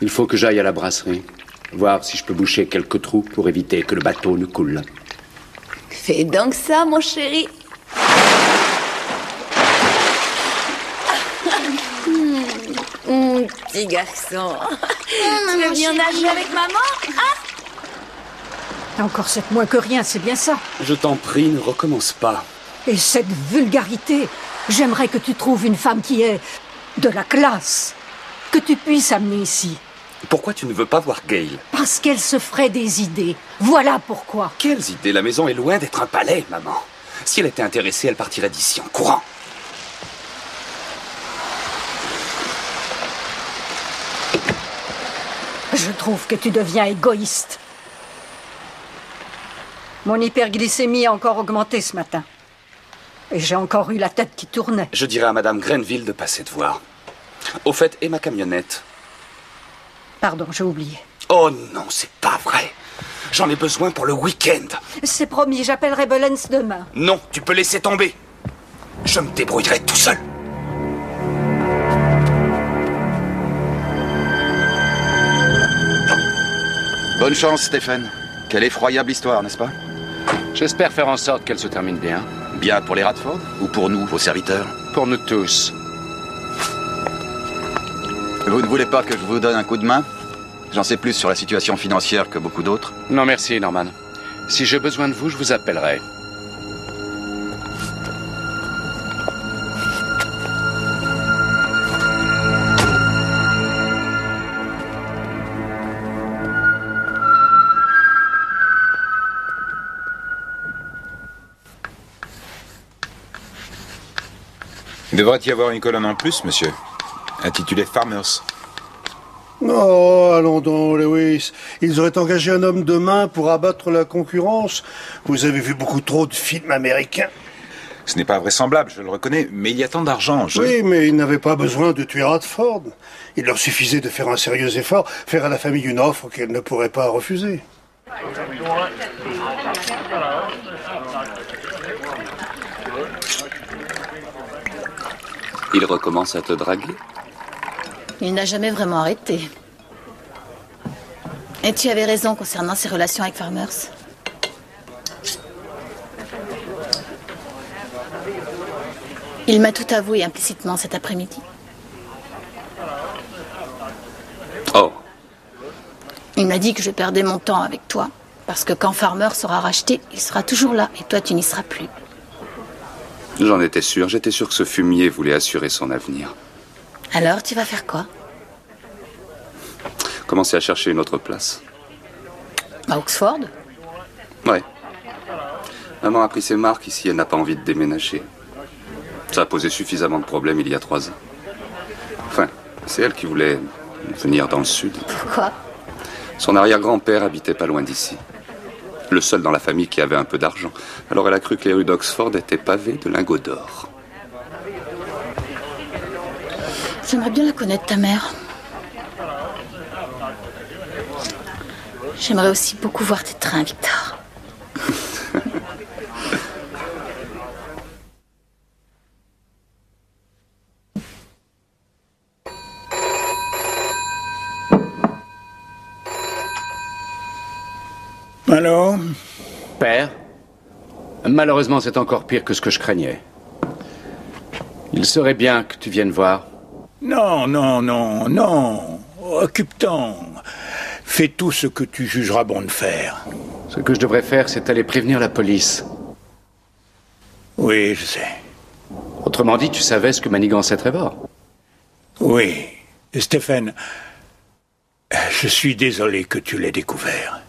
Il faut que j'aille à la brasserie. Voir si je peux boucher quelques trous pour éviter que le bateau ne coule. Fais donc ça, mon chéri. Petit garçon. Tu veux bien nager avec maman, hein? Encore 7 mois que rien, c'est bien ça. Je t'en prie, ne recommence pas. Et cette vulgarité, j'aimerais que tu trouves une femme qui ait de la classe, que tu puisses amener ici. Pourquoi tu ne veux pas voir Gail? Parce qu'elle se ferait des idées. Voilà pourquoi. Quelles idées? La maison est loin d'être un palais, maman. Si elle était intéressée, elle partirait d'ici en courant. Je trouve que tu deviens égoïste. Mon hyperglycémie a encore augmenté ce matin. Et j'ai encore eu la tête qui tournait. Je dirais à Madame Grenville de passer te voir. Au fait, et ma camionnette? Pardon, j'ai oublié. Oh non, c'est pas vrai. J'en ai besoin pour le week-end. C'est promis, j'appellerai Belens demain. Non, tu peux laisser tomber. Je me débrouillerai tout seul. Bonne chance, Stephen. Quelle effroyable histoire, n'est-ce pas? J'espère faire en sorte qu'elle se termine bien. Bien pour les Radford ou pour nous, vos serviteurs? Pour nous tous. Vous ne voulez pas que je vous donne un coup de main? J'en sais plus sur la situation financière que beaucoup d'autres. Non, merci, Norman. Si j'ai besoin de vous, je vous appellerai. Il devrait y avoir une colonne en plus, monsieur, intitulée Farmers. Oh, allons donc, Lewis. Ils auraient engagé un homme de main pour abattre la concurrence. Vous avez vu beaucoup trop de films américains. Ce n'est pas vraisemblable, je le reconnais, mais il y a tant d'argent. Oui, mais ils n'avaient pas besoin de tuer Radford. Il leur suffisait de faire un sérieux effort, faire à la famille une offre qu'elle ne pourrait pas refuser. Il recommence à te draguer? Il n'a jamais vraiment arrêté. Et tu avais raison concernant ses relations avec Farmers. Il m'a tout avoué implicitement cet après-midi. Oh. Il m'a dit que je perdais mon temps avec toi, parce que quand Farmer sera racheté, il sera toujours là, et toi tu n'y seras plus. J'en étais sûr, j'étais sûr que ce fumier voulait assurer son avenir. Alors, tu vas faire quoi? Commencer à chercher une autre place. À Oxford? Ouais. Maman a pris ses marques ici, elle n'a pas envie de déménager. Ça a posé suffisamment de problèmes il y a 3 ans. Enfin, c'est elle qui voulait venir dans le sud. Pourquoi? Son arrière-grand-père habitait pas loin d'ici. Le seul dans la famille qui avait un peu d'argent. Alors elle a cru que les rues d'Oxford étaient pavées de lingots d'or. J'aimerais bien la connaître, ta mère. J'aimerais aussi beaucoup voir tes trains, Victor. Alors? Père, malheureusement, c'est encore pire que ce que je craignais. Il serait bien que tu viennes voir. Non, non, non, non. Occupe-t'en. Fais tout ce que tu jugeras bon de faire. Ce que je devrais faire, c'est aller prévenir la police. Oui, je sais. Autrement dit, tu savais ce que manigançait Trevor. Oui. Stephen, je suis désolé que tu l'aies découvert.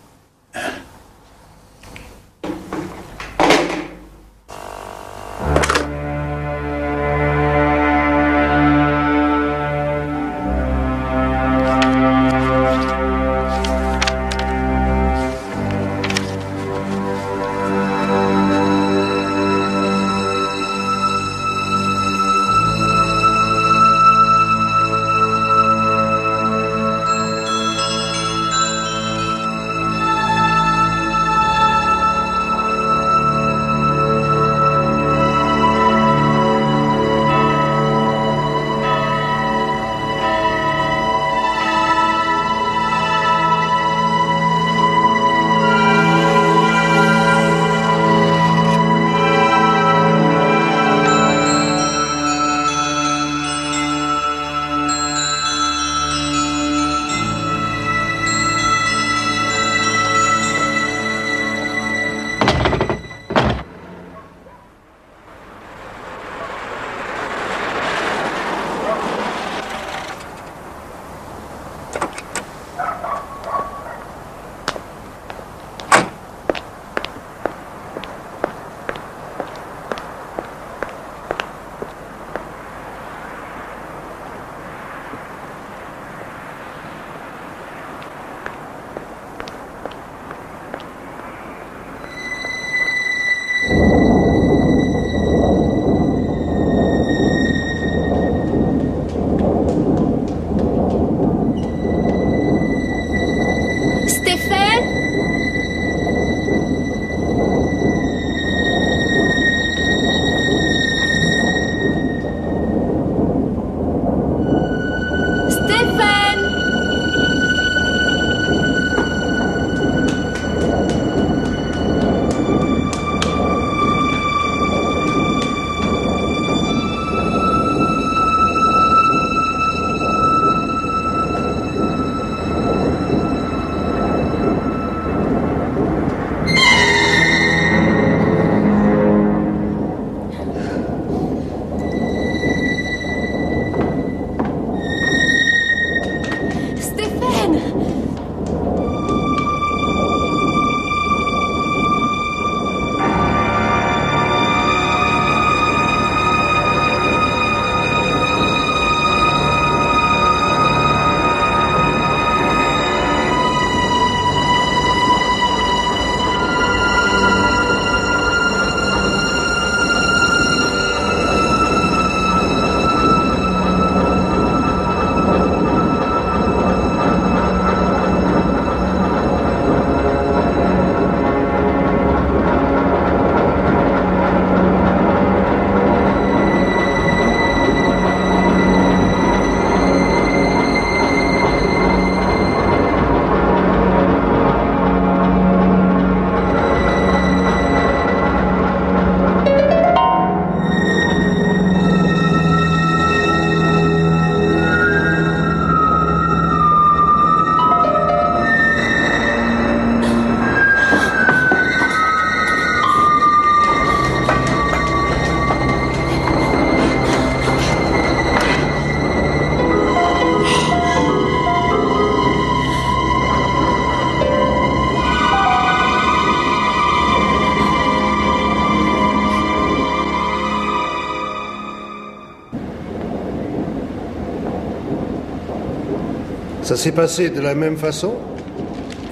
Ça s'est passé de la même façon?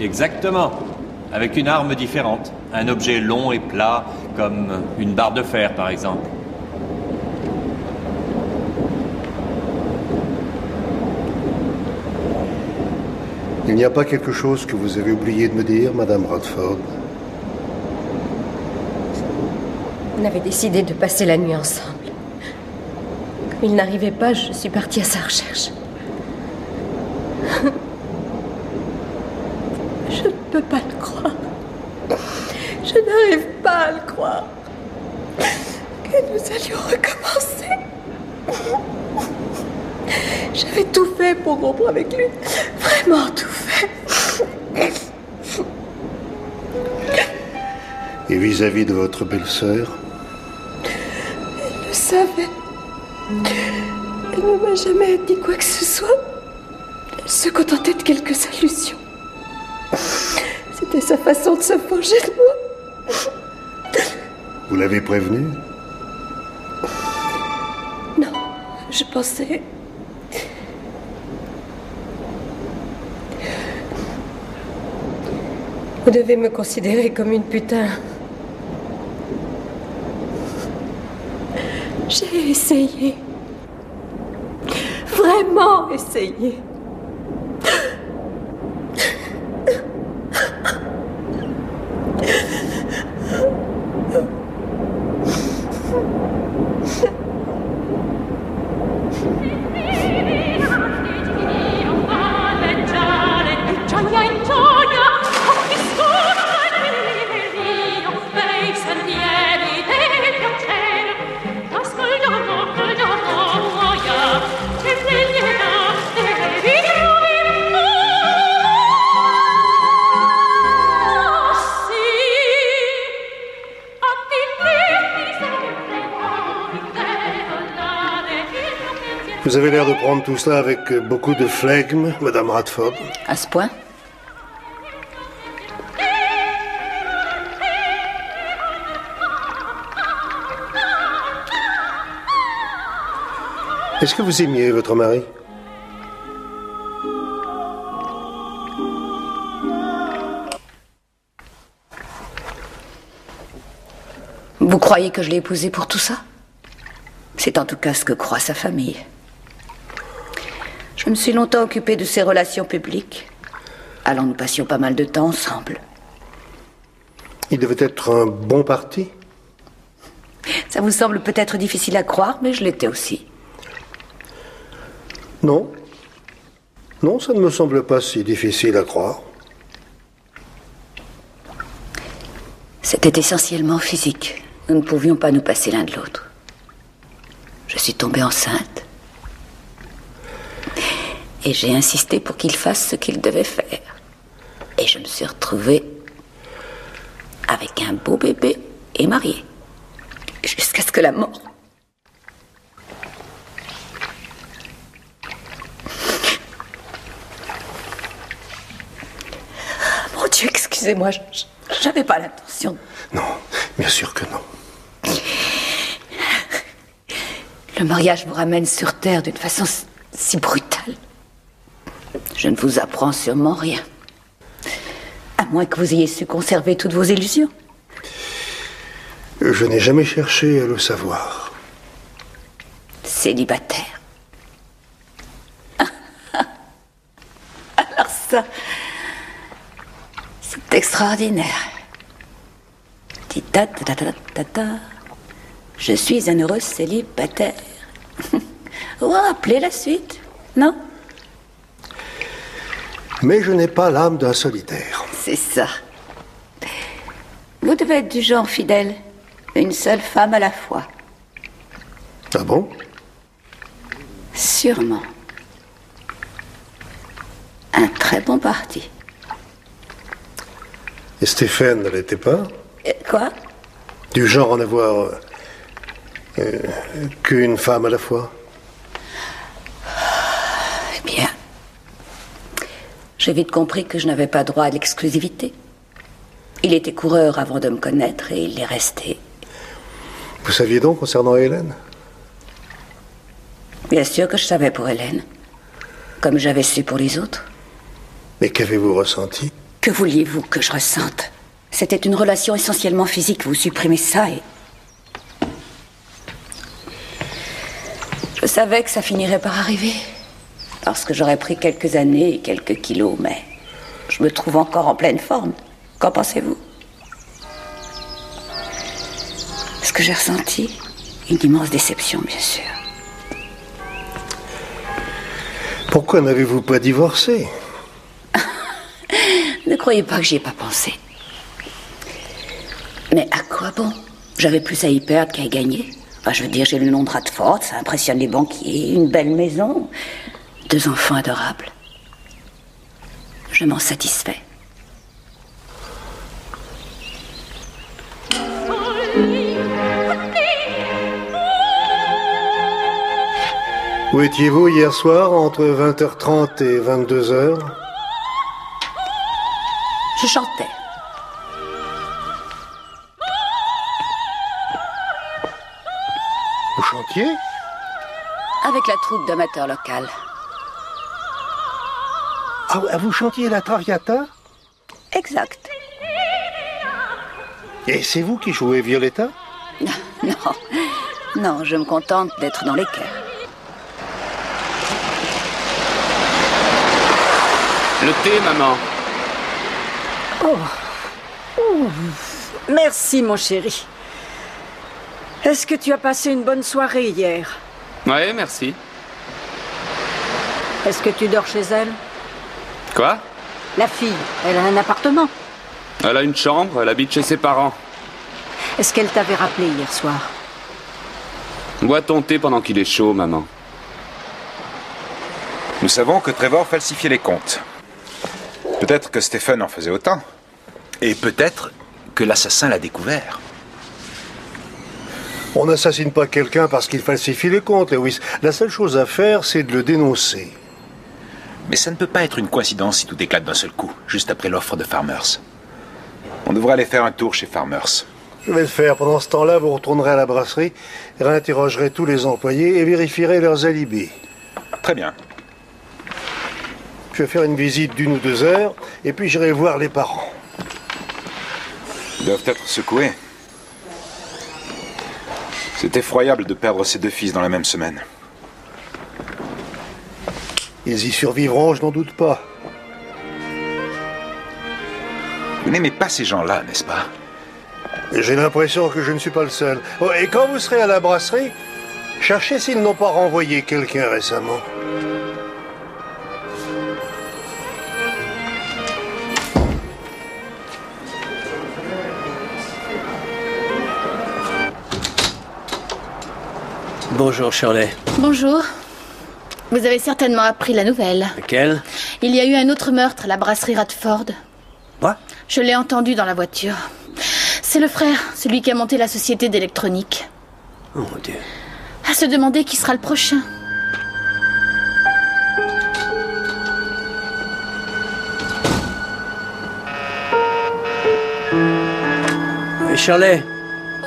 Exactement. Avec une arme différente. Un objet long et plat, comme une barre de fer, par exemple. Il n'y a pas quelque chose que vous avez oublié de me dire, Madame Radford? On avait décidé de passer la nuit ensemble. Comme il n'arrivait pas, je suis partie à sa recherche. Je ne peux pas le croire. Je n'arrive pas à le croire. Que nous allions recommencer. J'avais tout fait pour rompre avec lui. Vraiment tout fait. Et vis-à-vis de votre belle-sœur? Elle le savait. Elle ne m'a jamais dit quoi que ce soit. Elle se contentait de quelques allusions. C'était sa façon de se venger de moi. Vous l'avez prévenue? Non, je pensais... Vous devez me considérer comme une putain. J'ai essayé. Vraiment essayé. Vous avez l'air de prendre tout cela avec beaucoup de flegme, Madame Radford. À ce point? Est-ce que vous aimiez votre mari? Vous croyez que je l'ai épousé pour tout ça? C'est en tout cas ce que croit sa famille. Je me suis longtemps occupée de ses relations publiques. Alors nous passions pas mal de temps ensemble. Il devait être un bon parti? Ça vous semble peut-être difficile à croire, mais je l'étais aussi. Non. Non, ça ne me semble pas si difficile à croire. C'était essentiellement physique. Nous ne pouvions pas nous passer l'un de l'autre. Je suis tombée enceinte. Et j'ai insisté pour qu'il fasse ce qu'il devait faire. Et je me suis retrouvée avec un beau bébé et mariée. Jusqu'à ce que la mort... Mon Dieu, excusez-moi, j'avais pas l'intention. Non, bien sûr que non. Le mariage vous ramène sur Terre d'une façon si brutale. Je ne vous apprends sûrement rien. À moins que vous ayez su conserver toutes vos illusions. Je n'ai jamais cherché à le savoir. Célibataire. Alors ça, c'est extraordinaire. Tita-ta-ta-ta-ta. Je suis un heureux célibataire. Vous vous rappelez la suite, non? Mais je n'ai pas l'âme d'un solitaire. C'est ça. Vous devez être du genre fidèle. Une seule femme à la fois. Ah bon? Sûrement. Un très bon parti. Et Stéphane ne l'était pas? Quoi? Du genre en avoir qu'une femme à la fois? Eh bien, j'ai vite compris que je n'avais pas droit à l'exclusivité. Il était coureur avant de me connaître et il l'est resté. Vous saviez donc concernant Hélène? Bien sûr que je savais pour Hélène. comme j'avais su pour les autres. Mais qu'avez-vous ressenti? Que vouliez-vous que je ressente? C'était une relation essentiellement physique, vous supprimez ça et... Je savais que ça finirait par arriver. Parce que j'aurais pris quelques années et quelques kilos, mais je me trouve encore en pleine forme. Qu'en pensez-vous? Ce que j'ai ressenti, une immense déception, bien sûr. Pourquoi n'avez-vous pas divorcé? Ne croyez pas que j'y ai pas pensé. Mais à quoi bon? J'avais plus à y perdre qu'à y gagner. Enfin, je veux dire, j'ai le nom de Radford, ça impressionne les banquiers, une belle maison, 2 enfants adorables. Je m'en satisfais. Où étiez-vous hier soir, entre 20h30 et 22h? Je chantais. Vous chantiez? Avec la troupe d'amateurs locales. Ah, vous chantiez la Traviata? Exact. Et c'est vous qui jouez Violetta? Non, je me contente d'être dans les chœurs. Le thé, maman. Oh. Merci, mon chéri. Est-ce que tu as passé une bonne soirée hier? Ouais, merci. Est-ce que tu dors chez elle? Quoi? La fille, elle a un appartement. Elle a une chambre, elle habite chez ses parents. Est-ce qu'elle t'avait rappelé hier soir? Bois ton thé pendant qu'il est chaud, maman. Nous savons que Trevor falsifiait les comptes. Peut-être que Stephen en faisait autant. Et peut-être que l'assassin l'a découvert. On n'assassine pas quelqu'un parce qu'il falsifie les comptes, Lewis. La seule chose à faire, c'est de le dénoncer. Mais ça ne peut pas être une coïncidence si tout éclate d'un seul coup, juste après l'offre de Farmers. On devrait aller faire un tour chez Farmers. Je vais le faire. Pendant ce temps-là, vous retournerez à la brasserie, réinterrogerez tous les employés et vérifierez leurs alibis. Très bien. Je vais faire une visite d'1 ou 2 heures, et puis j'irai voir les parents. Ils doivent être secoués. C'est effroyable de perdre ses 2 fils dans la même semaine. Ils y survivront, je n'en doute pas. Vous n'aimez pas ces gens-là, n'est-ce pas? J'ai l'impression que je ne suis pas le seul. Oh, et quand vous serez à la brasserie, cherchez s'ils n'ont pas renvoyé quelqu'un récemment. Bonjour, Shirley. Bonjour. Vous avez certainement appris la nouvelle. Laquelle? Il y a eu un autre meurtre à la brasserie Radford. Quoi? Je l'ai entendu dans la voiture. C'est le frère, celui qui a monté la société d'électronique. Oh mon Dieu. À se demander qui sera le prochain. Shirley,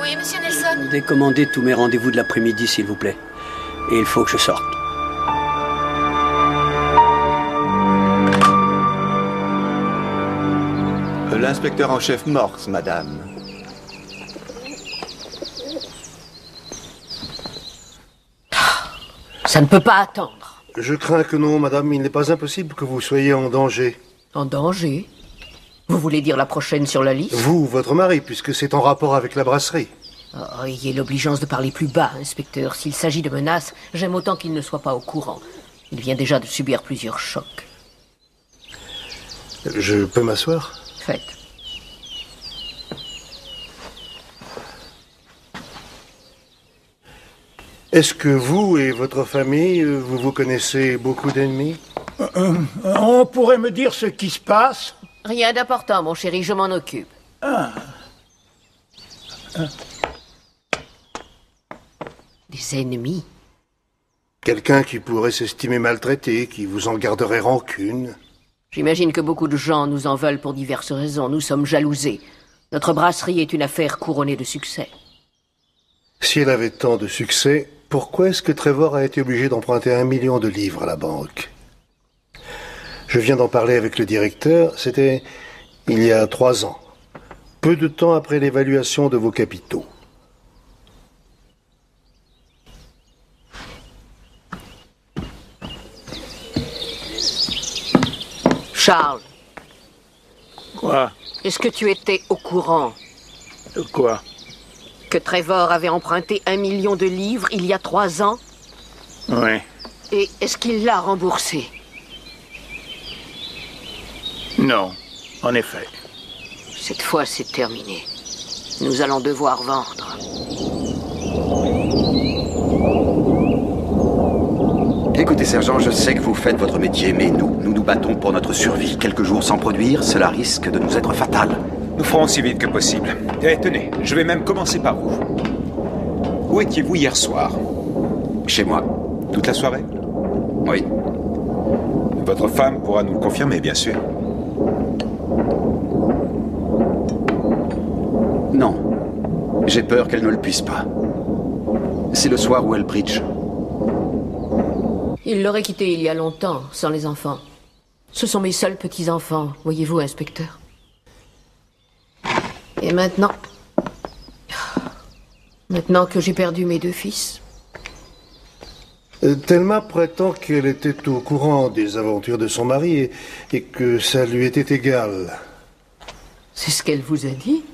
Oui, monsieur Nelson. décommandez tous mes rendez-vous de l'après-midi, s'il vous plaît. Et il faut que je sorte. L'inspecteur en chef Morse, madame. Ça ne peut pas attendre. Je crains que non, madame. Il n'est pas impossible que vous soyez en danger. En danger? Vous voulez dire la prochaine sur la liste? Vous, votre mari, puisque c'est en rapport avec la brasserie. Oh, ayez l'obligeance de parler plus bas, inspecteur. S'il s'agit de menaces, j'aime autant qu'il ne soit pas au courant. Il vient déjà de subir plusieurs chocs. Je peux m'asseoir? Faites. Est-ce que vous et votre famille, vous vous connaissez beaucoup d'ennemis? On pourrait me dire ce qui se passe? Rien d'important, mon chéri, je m'en occupe. Des ennemis? Quelqu'un qui pourrait s'estimer maltraité, qui vous en garderait rancune. J'imagine que beaucoup de gens nous en veulent pour diverses raisons. Nous sommes jalousés. Notre brasserie est une affaire couronnée de succès. Si elle avait tant de succès, pourquoi est-ce que Trevor a été obligé d'emprunter 1 million de livres à la banque? Je viens d'en parler avec le directeur, c'était il y a 3 ans. Peu de temps après l'évaluation de vos capitaux. Charles. Quoi? Est-ce que tu étais au courant? De quoi? Que Trevor avait emprunté 1 million de livres il y a 3 ans? Oui. Et est-ce qu'il l'a remboursé? Non, en effet. Cette fois, c'est terminé. Nous allons devoir vendre. Écoutez, sergent, je sais que vous faites votre métier, mais nous nous battons pour notre survie. Quelques jours sans produire, cela risque de nous être fatal. Nous ferons aussi vite que possible. Et tenez, je vais même commencer par vous. Où étiez-vous hier soir? Chez moi. Toute la soirée? Oui. Votre femme pourra nous le confirmer, bien sûr. Non. J'ai peur qu'elle ne le puisse pas. C'est le soir où elle bridge. Il l'aurait quitté il y a longtemps, sans les enfants. Ce sont mes seuls petits-enfants, voyez-vous, inspecteur. Et maintenant... Maintenant que j'ai perdu mes 2 fils... Thelma prétend qu'elle était au courant des aventures de son mari et que ça lui était égal. C'est ce qu'elle vous a dit?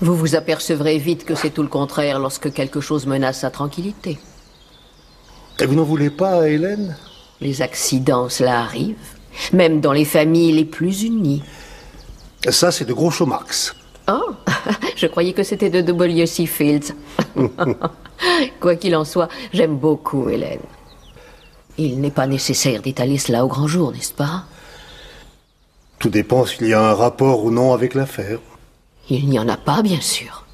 Vous vous apercevrez vite que c'est tout le contraire lorsque quelque chose menace sa tranquillité. Et vous n'en voulez pas à Hélène? Les accidents, cela arrive. Même dans les familles les plus unies. Ça, c'est de Groucho Marx. Oh, je croyais que c'était de W.C. Fields. Quoi qu'il en soit, j'aime beaucoup Hélène. Il n'est pas nécessaire d'étaler cela au grand jour, n'est-ce pas? Tout dépend s'il y a un rapport ou non avec l'affaire. Il n'y en a pas, bien sûr.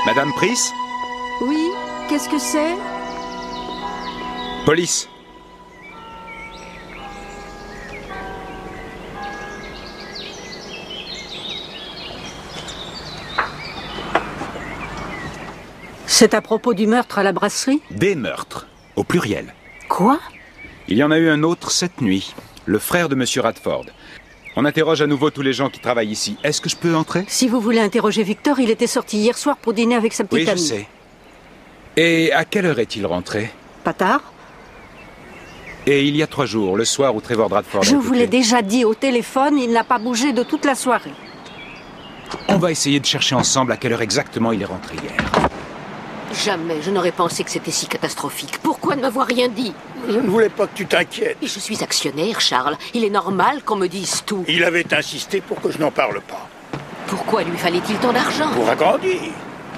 Madame Price? Oui, qu'est-ce que c'est? Police. C'est à propos du meurtre à la brasserie? Des meurtres, au pluriel. Quoi? Il y en a eu un autre cette nuit, le frère de Monsieur Radford. On interroge à nouveau tous les gens qui travaillent ici. Est-ce que je peux entrer? Si vous voulez interroger Victor, il était sorti hier soir pour dîner avec sa petite amie. Oui, je sais. Et à quelle heure est-il rentré? Pas tard. Et il y a 3 jours, le soir où Trevor Radford Je vous l'ai déjà dit au téléphone, il n'a pas bougé de toute la soirée. On va essayer de chercher ensemble à quelle heure exactement il est rentré hier. Jamais je n'aurais pensé que c'était si catastrophique. Pourquoi ne m'avoir rien dit? Je ne voulais pas que tu t'inquiètes. Et je suis actionnaire, Charles. Il est normal qu'on me dise tout. Il avait insisté pour que je n'en parle pas. Pourquoi lui fallait-il tant d'argent? Pour agrandir.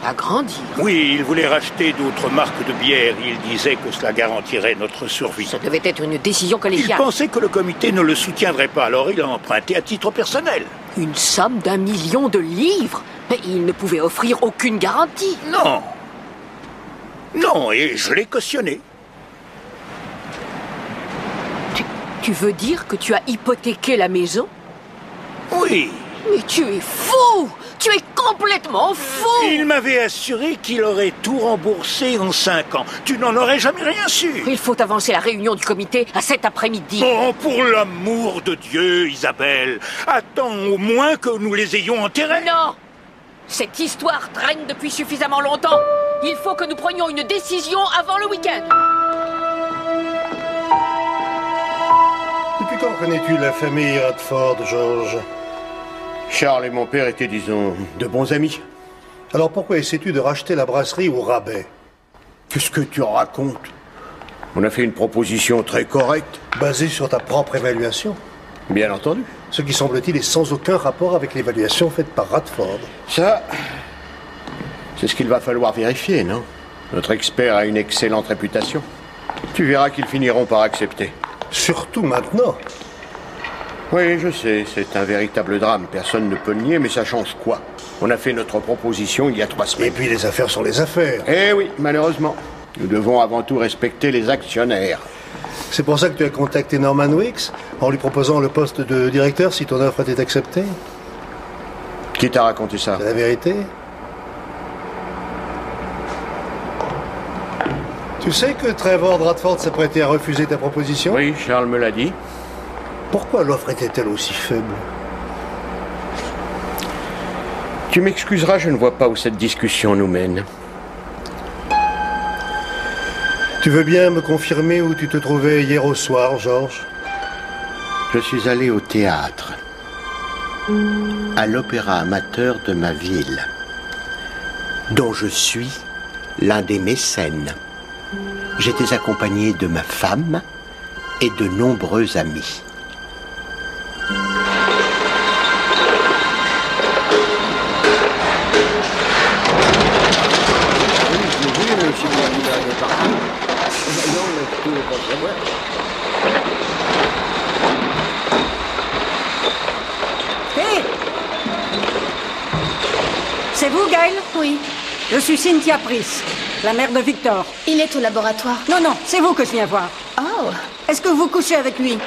Agrandir? Oui, il voulait racheter d'autres marques de bière. Il disait que cela garantirait notre survie. Ça devait être une décision Il collégiale. pensait que le comité ne le soutiendrait pas, alors il a emprunté à titre personnel. Une somme d'1 million de livres? Mais il ne pouvait offrir aucune garantie. Non. Non, et je l'ai cautionné. Tu veux dire que tu as hypothéqué la maison? Oui. Mais tu es fou! Tu es complètement fou! Il m'avait assuré qu'il aurait tout remboursé en 5 ans. Tu n'en aurais jamais rien su. Il faut avancer la réunion du comité à cet après-midi. Oh, pour l'amour de Dieu, Isabelle. Attends au moins que nous les ayons enterrés. Non! Cette histoire traîne depuis suffisamment longtemps. Il faut que nous prenions une décision avant le week-end. Depuis quand connais-tu la famille Radford, George? Charles et mon père étaient, disons, de bons amis. Alors pourquoi essaies-tu de racheter la brasserie au rabais? Qu'est-ce que tu racontes? On a fait une proposition très correcte. Basée sur ta propre évaluation? Bien entendu. Ce qui semble-t-il est sans aucun rapport avec l'évaluation faite par Radford. Ça, c'est ce qu'il va falloir vérifier, non? Notre expert a une excellente réputation. Tu verras qu'ils finiront par accepter. Surtout maintenant. Oui, je sais, c'est un véritable drame. Personne ne peut le nier, mais ça change quoi? On a fait notre proposition il y a 3 semaines. Et puis les affaires sont les affaires. Eh oui, malheureusement. Nous devons avant tout respecter les actionnaires. C'est pour ça que tu as contacté Norman Wicks en lui proposant le poste de directeur si ton offre était acceptée? Qui t'a raconté ça? C'est la vérité. Tu sais que Trevor Dradford s'apprêtait à refuser ta proposition? Oui, Charles me l'a dit. Pourquoi l'offre était-elle aussi faible? Tu m'excuseras, je ne vois pas où cette discussion nous mène. Tu veux bien me confirmer où tu te trouvais hier au soir, Georges? Je suis allé au théâtre, à l'opéra amateur de ma ville, dont je suis l'un des mécènes. J'étais accompagné de ma femme et de nombreux amis. Hé! C'est vous, Gail? Oui. Je suis Cynthia Price, la mère de Victor. Il est au laboratoire. Non, non, c'est vous que je viens voir. Oh. Est-ce que vous couchez avec lui?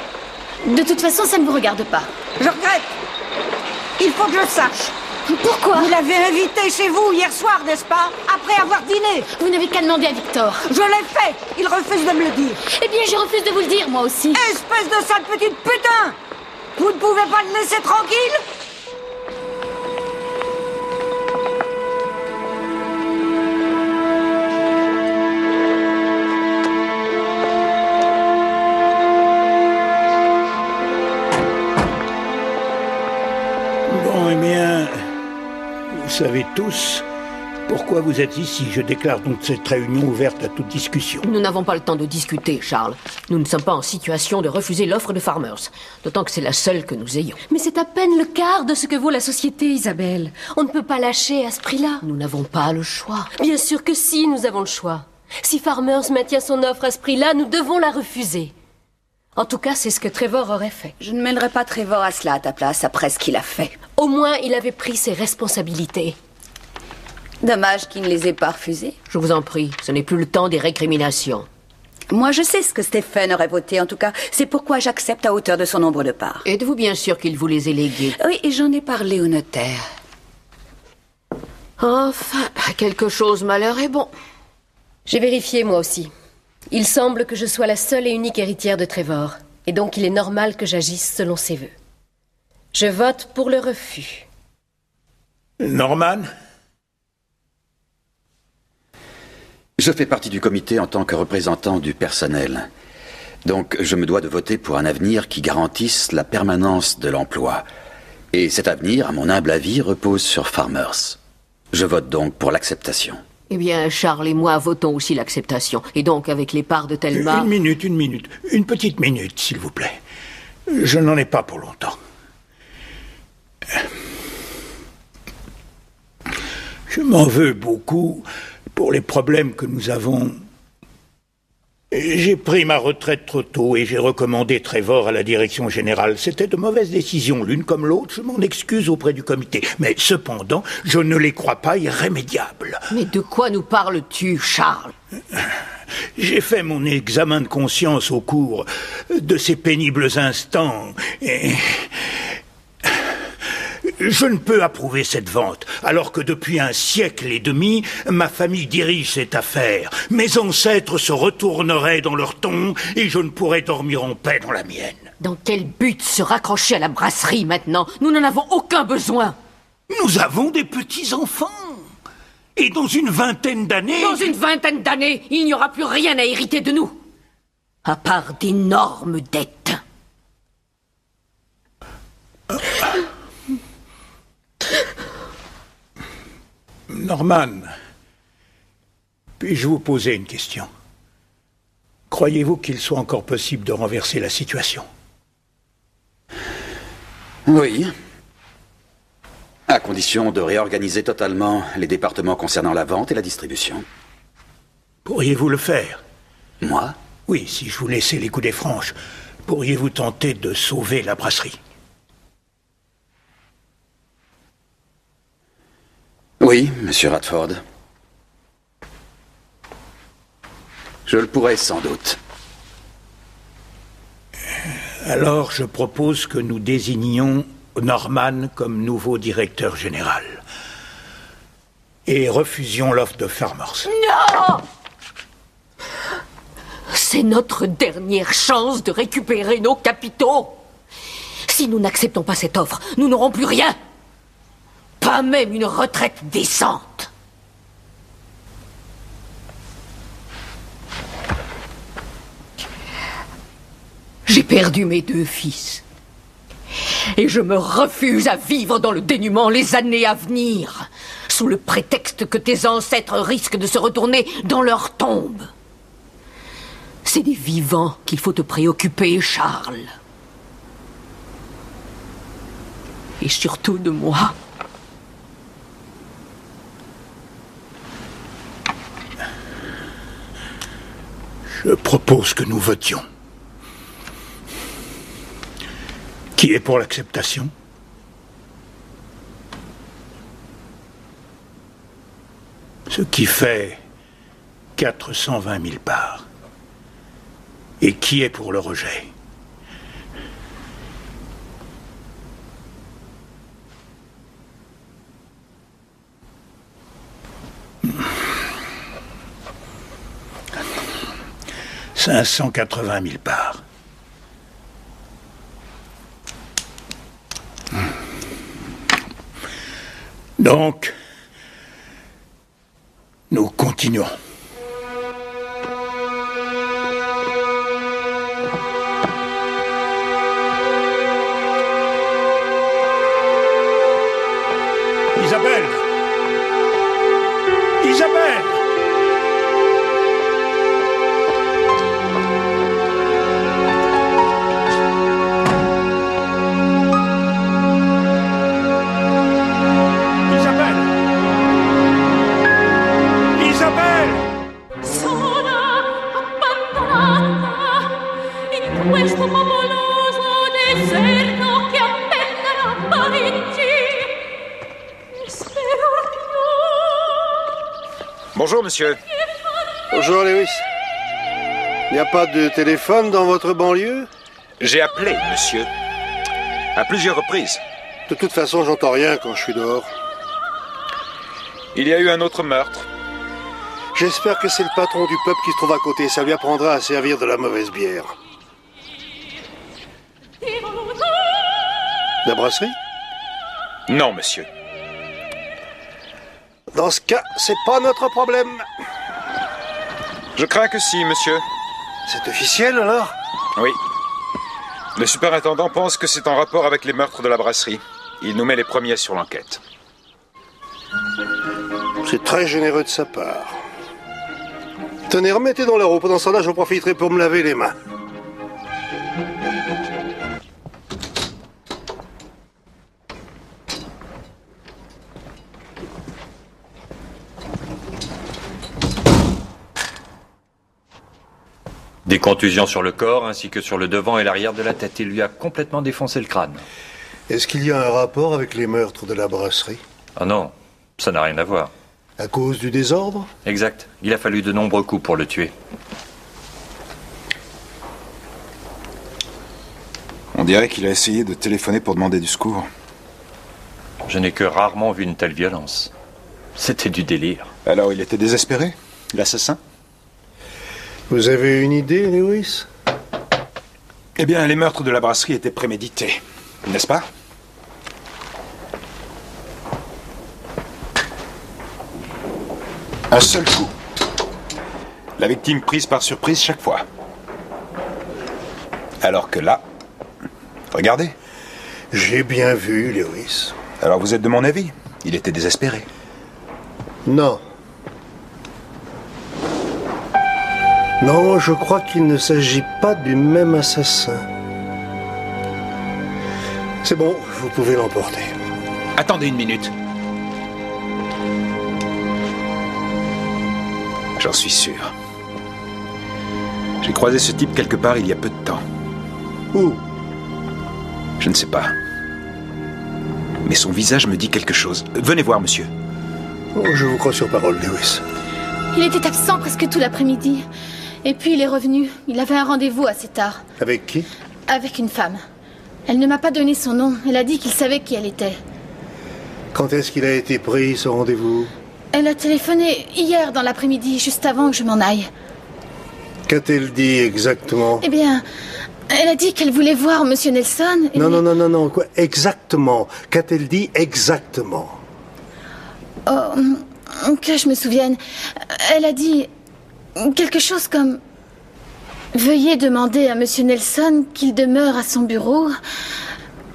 De toute façon, ça ne vous regarde pas. Je regrette. Il faut que je le sache. Pourquoi? Vous l'avez invité chez vous hier soir, n'est-ce pas? Après avoir dîné. Vous n'avez qu'à demander à Victor. Je l'ai fait. Il refuse de me le dire. Eh bien, je refuse de vous le dire, moi aussi. Espèce de sale petite putain! Vous ne pouvez pas le laisser tranquille? Bon, eh bien, vous savez tous pourquoi vous êtes ici. Je déclare donc cette réunion ouverte à toute discussion. Nous n'avons pas le temps de discuter, Charles. Nous ne sommes pas en situation de refuser l'offre de Farmers. D'autant que c'est la seule que nous ayons. Mais c'est à peine le quart de ce que vaut la société, Isabelle. On ne peut pas lâcher à ce prix-là. Nous n'avons pas le choix. Bien sûr que si, nous avons le choix. Si Farmers maintient son offre à ce prix-là, nous devons la refuser. En tout cas, c'est ce que Trevor aurait fait. Je ne mènerai pas Trevor à cela à ta place, après ce qu'il a fait. Au moins, il avait pris ses responsabilités. Dommage qu'il ne les ait pas refusées. Je vous en prie, ce n'est plus le temps des récriminations. Moi, je sais ce que Stephen aurait voté, en tout cas. C'est pourquoi j'accepte à hauteur de son nombre de parts. Êtes-vous bien sûr qu'il vous les ait légués? Oui, et j'en ai parlé au notaire. Enfin, quelque chose malheur est bon. J'ai vérifié, moi aussi. Il semble que je sois la seule et unique héritière de Trevor. Et donc, il est normal que j'agisse selon ses vœux. Je vote pour le refus. Norman? Je fais partie du comité en tant que représentant du personnel. Donc, je me dois de voter pour un avenir qui garantisse la permanence de l'emploi. Et cet avenir, à mon humble avis, repose sur Farmers. Je vote donc pour l'acceptation. Eh bien, Charles et moi votons aussi l'acceptation. Et donc, avec les parts de Thelma... Une minute. Une petite minute, s'il vous plaît. Je n'en ai pas pour longtemps. Je m'en veux beaucoup pour les problèmes que nous avons. J'ai pris ma retraite trop tôt et j'ai recommandé Trevor à la direction générale. C'était de mauvaises décisions, l'une comme l'autre. Je m'en excuse auprès du comité. Mais cependant, je ne les crois pas irrémédiables. Mais de quoi nous parles-tu, Charles? J'ai fait mon examen de conscience au cours de ces pénibles instants et... Je ne peux approuver cette vente, alors que depuis un siècle et demi, ma famille dirige cette affaire. Mes ancêtres se retourneraient dans leur tombe et je ne pourrais dormir en paix dans la mienne. Dans quel but se raccrocher à la brasserie maintenant? Nous n'en avons aucun besoin. Nous avons des petits-enfants. Et dans une vingtaine d'années... Dans une vingtaine d'années, il n'y aura plus rien à hériter de nous. À part d'énormes dettes. Norman, puis-je vous poser une question? Croyez-vous qu'il soit encore possible de renverser la situation? Oui. À condition de réorganiser totalement les départements concernant la vente et la distribution. Pourriez-vous le faire? Moi? Oui, si je vous laissais les coudées franches, pourriez-vous tenter de sauver la brasserie? Oui, monsieur Radford. Je le pourrais sans doute. Alors, je propose que nous désignions Norman comme nouveau directeur général. Et refusions l'offre de Farmers. Non! C'est notre dernière chance de récupérer nos capitaux. Si nous n'acceptons pas cette offre, nous n'aurons plus rien. Pas même une retraite décente. J'ai perdu mes 2 fils. Et je me refuse à vivre dans le dénuement les années à venir, sous le prétexte que tes ancêtres risquent de se retourner dans leur tombe. C'est des vivants qu'il faut te préoccuper, Charles. Et surtout de moi. Je propose que nous votions. Qui est pour l'acceptation? Ce qui fait 420 000 parts. Et qui est pour le rejet? « 580 000 parts. Donc, nous continuons. Isabelle! Isabelle! Questo popoloso deserto che appellerà Parigi. Spero più. Bonjour, monsieur. Bonjour, Lewis. Il n'y a pas de téléphone dans votre banlieue? J'ai appelé, monsieur. À plusieurs reprises. De toute façon, j'entends rien quand je suis dehors. Il y a eu un autre meurtre. J'espère que c'est le patron du pub qui se trouve à côté. Ça lui apprendra à servir de la mauvaise bière. La brasserie? Non, monsieur. Dans ce cas, c'est pas notre problème. Je crains que si, monsieur. C'est officiel, alors? Oui. Le superintendant pense que c'est en rapport avec les meurtres de la brasserie. Il nous met les premiers sur l'enquête. C'est très généreux de sa part. Tenez, remettez dans leur eau. Pendant ce temps-là, j'en profiterai pour me laver les mains. Des contusions sur le corps, ainsi que sur le devant et l'arrière de la tête. Il lui a complètement défoncé le crâne. Est-ce qu'il y a un rapport avec les meurtres de la brasserie? Ah non, ça n'a rien à voir. À cause du désordre? Exact. Il a fallu de nombreux coups pour le tuer. On dirait qu'il a essayé de téléphoner pour demander du secours. Je n'ai que rarement vu une telle violence. C'était du délire. Alors il était désespéré, l'assassin? Vous avez une idée, Lewis? Eh bien, les meurtres de la brasserie étaient prémédités, n'est-ce pas? Un seul coup. La victime prise par surprise chaque fois. Alors que là... Regardez. J'ai bien vu, Lewis. Alors vous êtes de mon avis? Il était désespéré. Non. Non, je crois qu'il ne s'agit pas du même assassin. C'est bon, vous pouvez l'emporter. Attendez une minute. J'en suis sûr. J'ai croisé ce type quelque part il y a peu de temps. Où? Je ne sais pas. Mais son visage me dit quelque chose. Venez voir, monsieur. Oh, je vous crois sur parole, Lewis. Il était absent presque tout l'après-midi. Et puis il est revenu. Il avait un rendez-vous assez tard. Avec qui? Avec une femme. Elle ne m'a pas donné son nom. Elle a dit qu'il savait qui elle était. Quand est-ce qu'il a été pris, ce rendez-vous? Elle a téléphoné hier dans l'après-midi, juste avant que je m'en aille. Qu'a-t-elle dit exactement? Eh bien, elle a dit qu'elle voulait voir Monsieur Nelson. Et... Non, quoi? Exactement. Qu'a-t-elle dit exactement? Oh, que je me souvienne. Elle a dit quelque chose comme... Veuillez demander à Monsieur Nelson qu'il demeure à son bureau.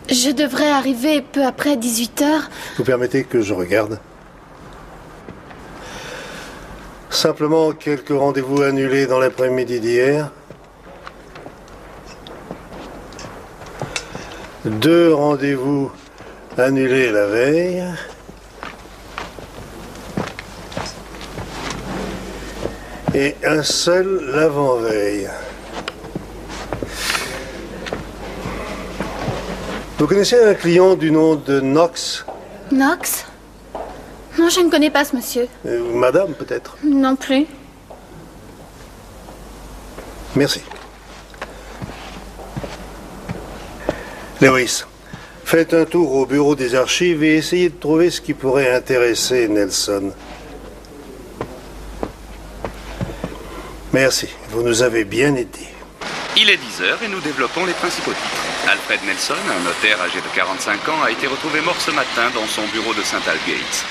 Je devrais arriver peu après 18h. Vous permettez que je regarde? Simplement quelques rendez-vous annulés dans l'après-midi d'hier. 2 rendez-vous annulés la veille. Et un seul l'avant-veille. Vous connaissez un client du nom de Knox? Knox? Non, je ne connais pas ce monsieur. Madame, peut-être? Non plus. Merci. Lewis, faites un tour au bureau des archives et essayez de trouver ce qui pourrait intéresser Nelson. Merci, vous nous avez bien aidés. Il est 10h et nous développons les principaux titres. Alfred Nelson, un notaire âgé de 45 ans, a été retrouvé mort ce matin dans son bureau de St. Aldgate.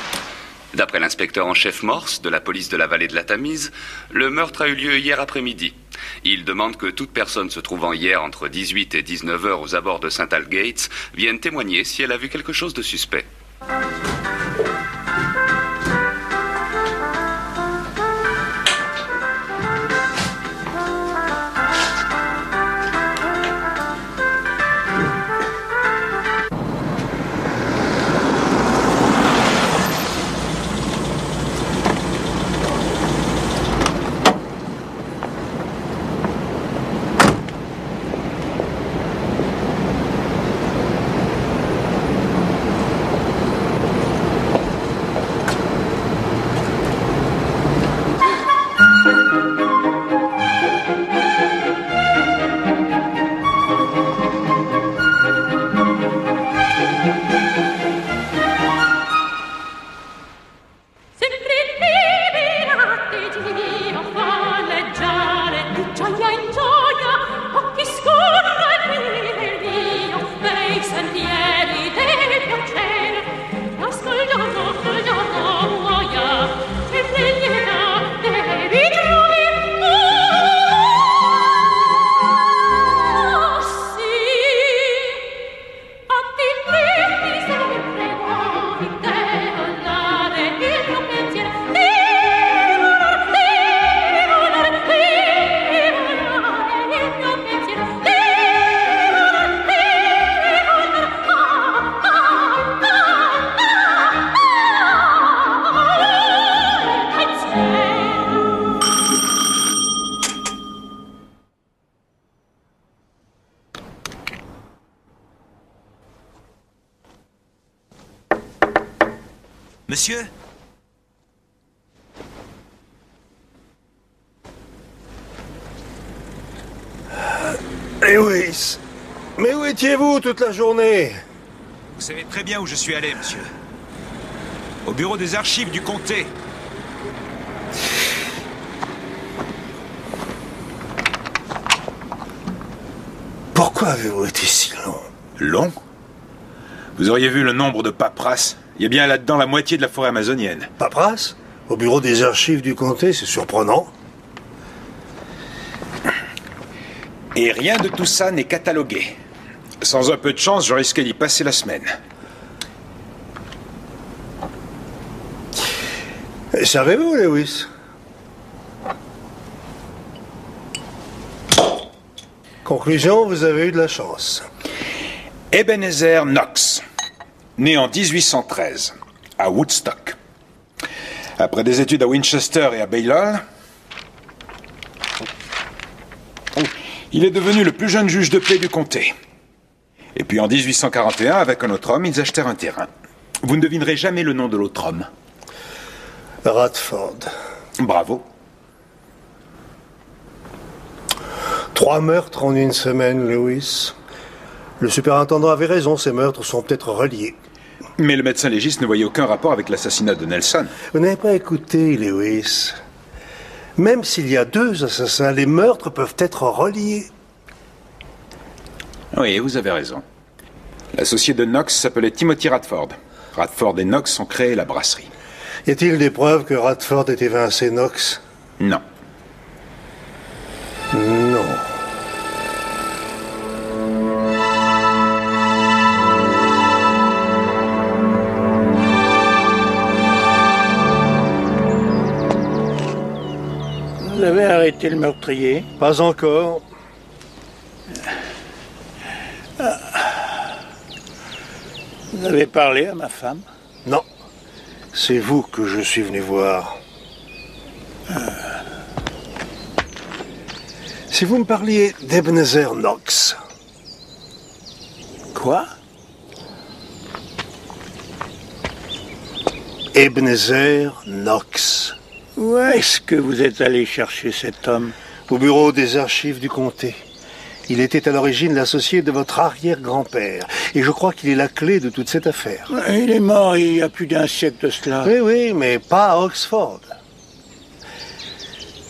D'après l'inspecteur en chef Morse de la police de la vallée de la Tamise, le meurtre a eu lieu hier après-midi. Il demande que toute personne se trouvant hier entre 18 et 19 heures aux abords de St. Aldgate vienne témoigner si elle a vu quelque chose de suspect. Monsieur? Lewis, mais où étiez-vous toute la journée? Vous savez très bien où je suis allé, monsieur. Au bureau des archives du comté. Pourquoi avez-vous été si long? Long? Vous auriez vu le nombre de paperasses. Il y a bien là-dedans la moitié de la forêt amazonienne. Paperasse? Au bureau des archives du comté, c'est surprenant. Et rien de tout ça n'est catalogué. Sans un peu de chance, je risquais d'y passer la semaine. Et savez-vous, Lewis? Conclusion, vous avez eu de la chance. Ebenezer Knox, né en 1813, à Woodstock. Après des études à Winchester et à Balliol, il est devenu le plus jeune juge de paix du comté. Et puis en 1841, avec un autre homme, ils achetèrent un terrain. Vous ne devinerez jamais le nom de l'autre homme. Radford. Bravo. 3 meurtres en une semaine, Lewis. Le superintendant avait raison, ces meurtres sont peut-être reliés. Mais le médecin légiste ne voyait aucun rapport avec l'assassinat de Nelson. Vous n'avez pas écouté, Lewis. Même s'il y a 2 assassins, les meurtres peuvent être reliés. Oui, vous avez raison. L'associé de Knox s'appelait Timothy Radford. Radford et Knox ont créé la brasserie. Y a-t-il des preuves que Radford ait évincé Knox? Non. Non. Vous avez arrêté le meurtrier? Pas encore. Vous avez parlé à ma femme? Non. C'est vous que je suis venu voir. Si vous me parliez d'Ebenezer Knox. Quoi? Ebenezer Knox. Où est-ce que vous êtes allé chercher cet homme? Au bureau des archives du comté. Il était à l'origine l'associé de votre arrière-grand-père. Et je crois qu'il est la clé de toute cette affaire. Il est mort il y a plus d'1 siècle de cela. Oui, mais pas à Oxford.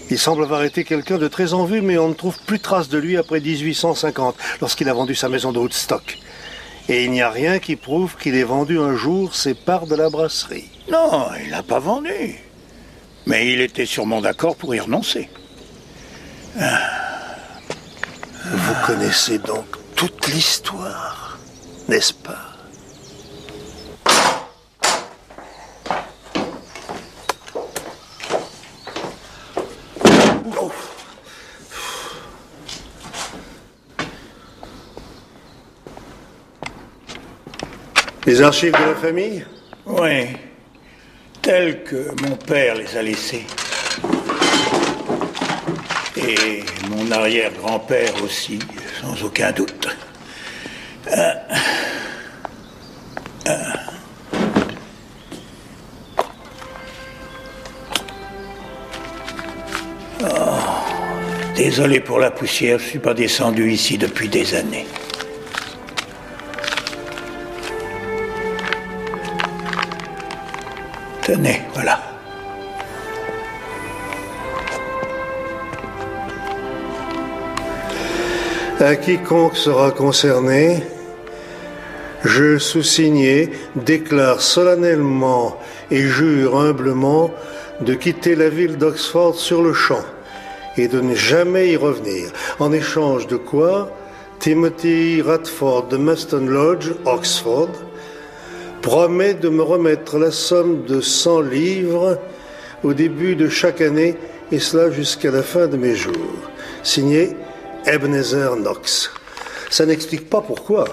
Il semble avoir été quelqu'un de très en vue, mais on ne trouve plus de traces de lui après 1850, lorsqu'il a vendu sa maison de Woodstock. Et il n'y a rien qui prouve qu'il ait vendu un jour ses parts de la brasserie. Non, il n'a pas vendu. Mais il était sûrement d'accord pour y renoncer. Vous connaissez donc toute l'histoire, n'est-ce pas? Les archives de la famille? Oui, telles que mon père les a laissées. Et mon arrière-grand-père aussi, sans aucun doute. Désolé pour la poussière, je ne suis pas descendu ici depuis des années. Tenez, voilà. À quiconque sera concerné, je sous-signé déclare solennellement et jure humblement de quitter la ville d'Oxford sur le champ et de ne jamais y revenir, en échange de quoi Timothy Radford de Maston Lodge, Oxford, promet de me remettre la somme de 100 livres au début de chaque année, et cela jusqu'à la fin de mes jours. Signé Ebenezer Knox. Ça n'explique pas pourquoi.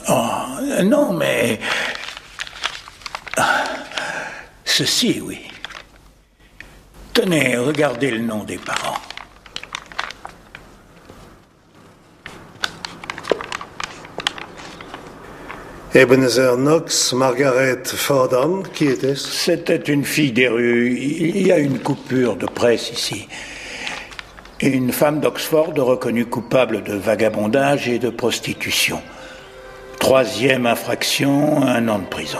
Oh, non, mais... Ceci, oui. Tenez, regardez le nom des parents. Ebenezer Knox, Margaret Fordham, qui était-ce? C'était une fille des rues. Il y a une coupure de presse ici. Une femme d'Oxford reconnue coupable de vagabondage et de prostitution. 3e infraction, 1 an de prison.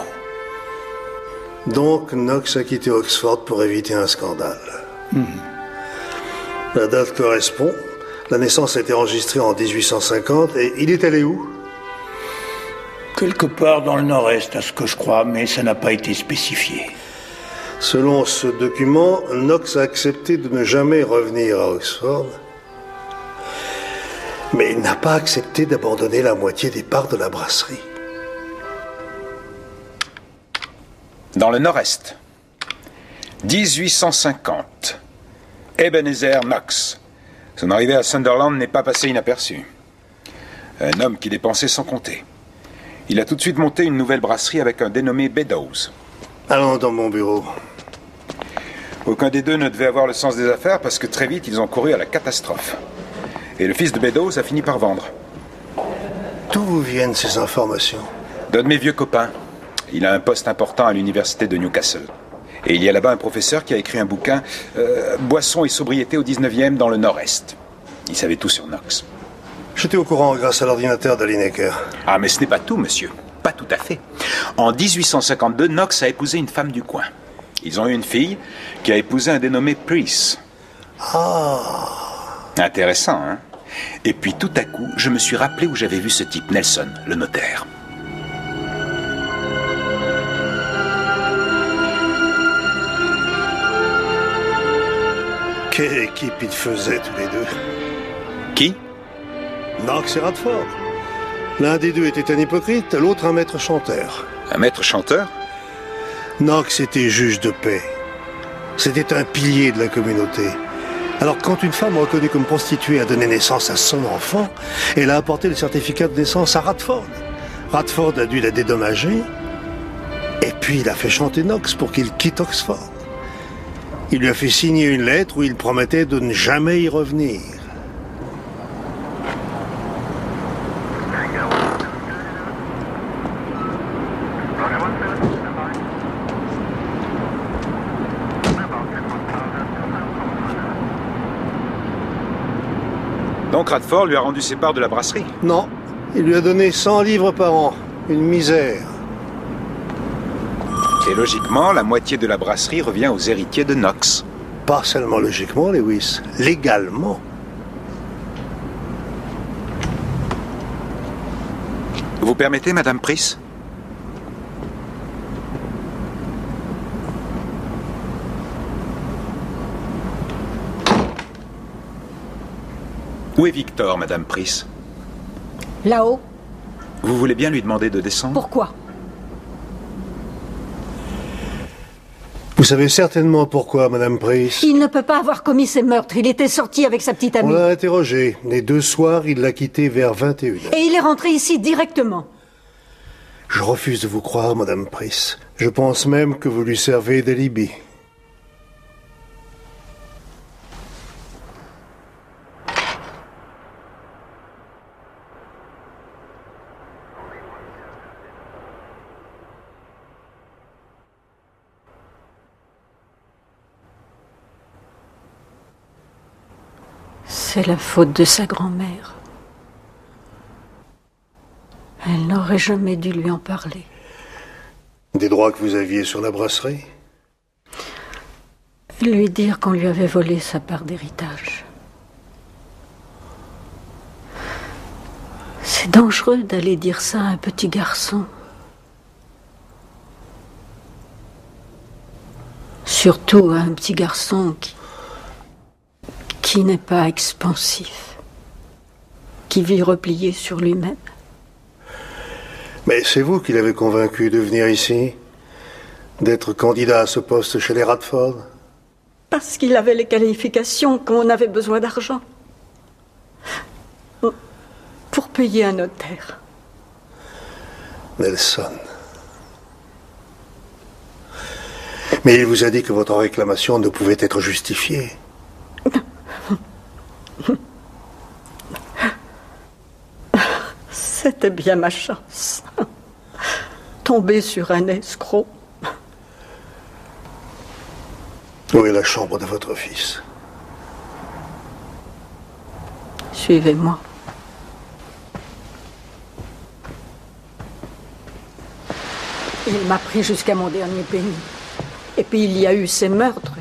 Donc Knox a quitté Oxford pour éviter un scandale. La date correspond. La naissance a été enregistrée en 1850 et il est allé où? Quelque part dans le nord-est, à ce que je crois, mais ça n'a pas été spécifié. Selon ce document, Knox a accepté de ne jamais revenir à Oxford. Mais il n'a pas accepté d'abandonner la moitié des parts de la brasserie. Dans le nord-est, 1850, Ebenezer Knox. Son arrivée à Sunderland n'est pas passée inaperçue. Un homme qui dépensait sans compter. Il a tout de suite monté une nouvelle brasserie avec un dénommé Beddoes. Allons dans mon bureau. Aucun des deux ne devait avoir le sens des affaires parce que très vite ils ont couru à la catastrophe. Et le fils de Beddoes a fini par vendre. D'où vous viennent ces informations? D'un de mes vieux copains. Il a un poste important à l'université de Newcastle. Et il y a là-bas un professeur qui a écrit un bouquin « Boisson et sobriété au 19e dans le Nord-Est ». Il savait tout sur Knox. J'étais au courant grâce à l'ordinateur de Lineker. Ah, mais ce n'est pas tout, monsieur. Pas tout à fait. En 1852, Knox a épousé une femme du coin. Ils ont eu une fille qui a épousé un dénommé Price. Ah. Intéressant, hein? Et puis tout à coup, je me suis rappelé où j'avais vu ce type, Nelson, le notaire. Quelle équipe ils faisaient tous les deux? Qui? Knox et Radford. L'un des deux était un hypocrite, l'autre un maître chanteur. Un maître chanteur? Knox était juge de paix. C'était un pilier de la communauté. Alors quand une femme reconnue comme prostituée a donné naissance à son enfant, elle a apporté le certificat de naissance à Radford. Radford a dû la dédommager, et puis il a fait chanter Knox pour qu'il quitte Oxford. Il lui a fait signer une lettre où il promettait de ne jamais y revenir. Donc Radford lui a rendu ses parts de la brasserie? Non, il lui a donné 100 livres par an. Une misère. Et logiquement, la moitié de la brasserie revient aux héritiers de Knox. Pas seulement logiquement, Lewis. Légalement. Vous permettez, Madame Price? Où est Victor, Madame Price? Là-haut. Vous voulez bien lui demander de descendre? Pourquoi? Vous savez certainement pourquoi, Madame Price. Il ne peut pas avoir commis ces meurtres. Il était sorti avec sa petite amie. On l'a interrogé. Les 2 soirs, il l'a quitté vers 21h. Et il est rentré ici directement. Je refuse de vous croire, Madame Price. Je pense même que vous lui servez d'alibi. C'est la faute de sa grand-mère. Elle n'aurait jamais dû lui en parler. Des droits que vous aviez sur la brasserie? Lui dire qu'on lui avait volé sa part d'héritage. C'est dangereux d'aller dire ça à un petit garçon. Surtout à un petit garçon qui n'est pas expansif, qui vit replié sur lui-même. Mais c'est vous qui l'avez convaincu de venir ici, d'être candidat à ce poste chez les Radford? Parce qu'il avait les qualifications, qu'on avait besoin d'argent. Pour payer un notaire. Nelson. Mais il vous a dit que votre réclamation ne pouvait être justifiée. C'était bien ma chance. Tomber sur un escroc. Où est la chambre de votre fils? Suivez-moi. Il m'a pris jusqu'à mon dernier penny. Et puis il y a eu ces meurtres.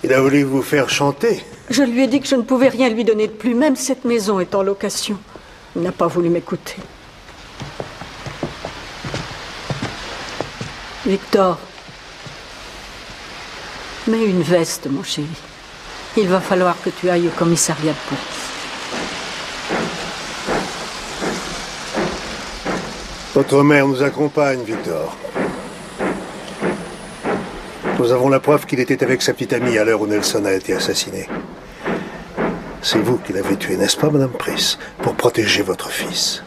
Il a voulu vous faire chanter. Je lui ai dit que je ne pouvais rien lui donner de plus, même cette maison est en location. Il n'a pas voulu m'écouter. Victor, mets une veste, mon chéri. Il va falloir que tu ailles au commissariat de police. Votre mère nous accompagne, Victor. Nous avons la preuve qu'il était avec sa petite amie à l'heure où Nelson a été assassiné. C'est vous qui l'avez tué, n'est-ce pas, Madame Price, pour protéger votre fils?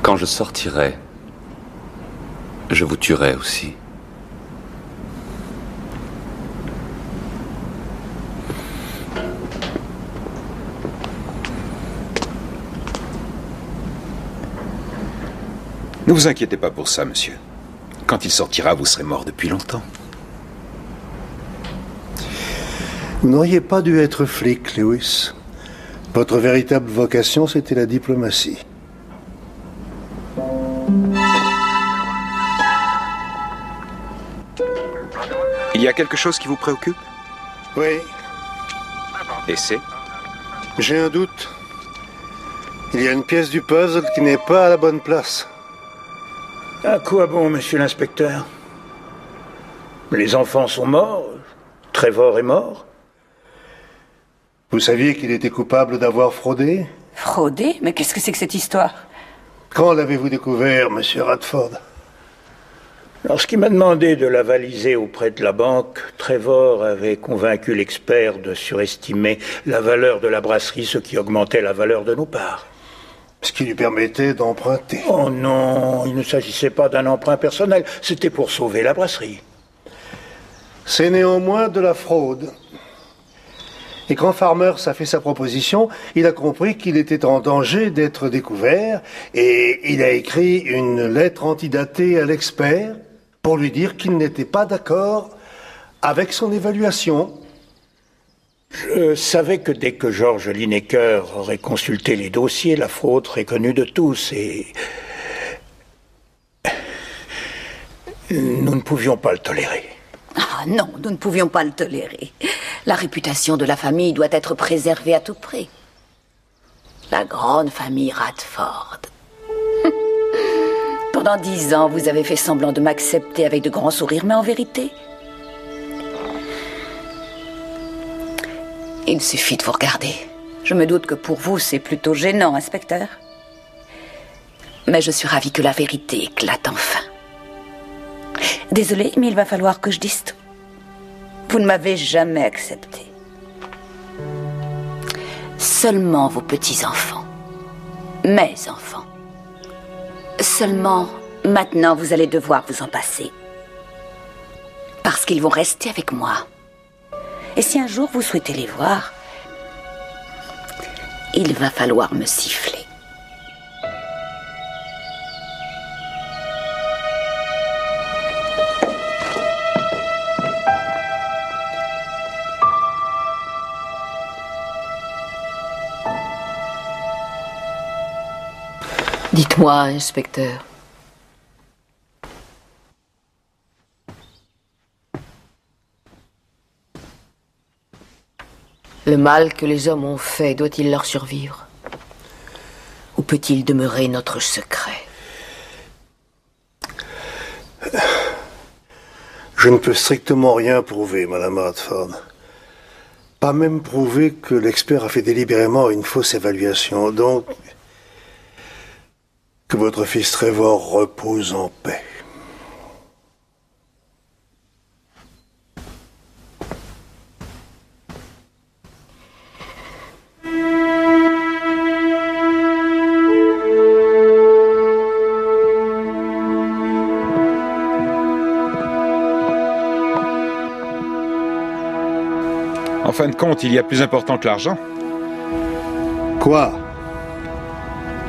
Quand je sortirai, je vous tuerai aussi. Ne vous inquiétez pas pour ça, monsieur. Quand il sortira, vous serez mort depuis longtemps. Vous n'auriez pas dû être flic, Lewis. Votre véritable vocation, c'était la diplomatie. Il y a quelque chose qui vous préoccupe? Oui. Et c'est? J'ai un doute. Il y a une pièce du puzzle qui n'est pas à la bonne place. À quoi bon, monsieur l'inspecteur? Les enfants sont morts. Trevor est mort. Vous saviez qu'il était coupable d'avoir fraudé? Fraudé? Mais qu'est-ce que c'est que cette histoire? Quand l'avez-vous découvert, monsieur Radford? Lorsqu'il m'a demandé de l'avaliser auprès de la banque, Trevor avait convaincu l'expert de surestimer la valeur de la brasserie, ce qui augmentait la valeur de nos parts. Ce qui lui permettait d'emprunter. Oh non, il ne s'agissait pas d'un emprunt personnel, c'était pour sauver la brasserie. C'est néanmoins de la fraude. Et quand Farmers a fait sa proposition, il a compris qu'il était en danger d'être découvert et il a écrit une lettre antidatée à l'expert pour lui dire qu'il n'était pas d'accord avec son évaluation. Je savais que dès que George Lineker aurait consulté les dossiers, la fraude serait connue de tous et nous ne pouvions pas le tolérer. Ah non, nous ne pouvions pas le tolérer. La réputation de la famille doit être préservée à tout prix. La grande famille Radford. Pendant 10 ans, vous avez fait semblant de m'accepter avec de grands sourires, mais en vérité, il suffit de vous regarder. Je me doute que pour vous, c'est plutôt gênant, inspecteur. Mais je suis ravie que la vérité éclate enfin. Désolée, mais il va falloir que je dise tout. Vous ne m'avez jamais accepté. Seulement vos petits-enfants. Mes enfants. Seulement, maintenant, vous allez devoir vous en passer. Parce qu'ils vont rester avec moi. Et si un jour vous souhaitez les voir, il va falloir me siffler. Dites-moi, inspecteur. Le mal que les hommes ont fait doit-il leur survivre? Ou peut-il demeurer notre secret? Je ne peux strictement rien prouver, Madame Radford. Pas même prouver que l'expert a fait délibérément une fausse évaluation. Donc, que votre fils Trevor repose en paix. En fin de compte, il y a plus important que l'argent. Quoi?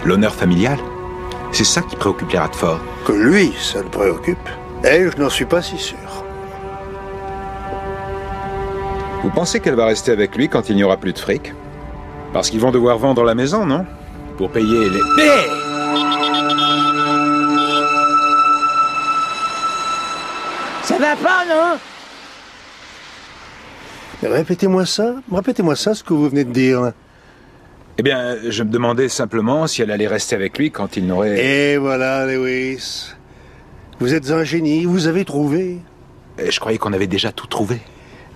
L'honneur familial. C'est ça qui préoccupe les Radford. Que lui, ça le préoccupe. Et je n'en suis pas si sûr. Vous pensez qu'elle va rester avec lui quand il n'y aura plus de fric? Parce qu'ils vont devoir vendre la maison, non? Pour payer les... Hey! Ça va pas, non? Répétez-moi ça, ce que vous venez de dire. Eh bien, je me demandais simplement si elle allait rester avec lui quand il n'aurait... Et voilà, Lewis. Vous êtes un génie, vous avez trouvé. Et je croyais qu'on avait déjà tout trouvé.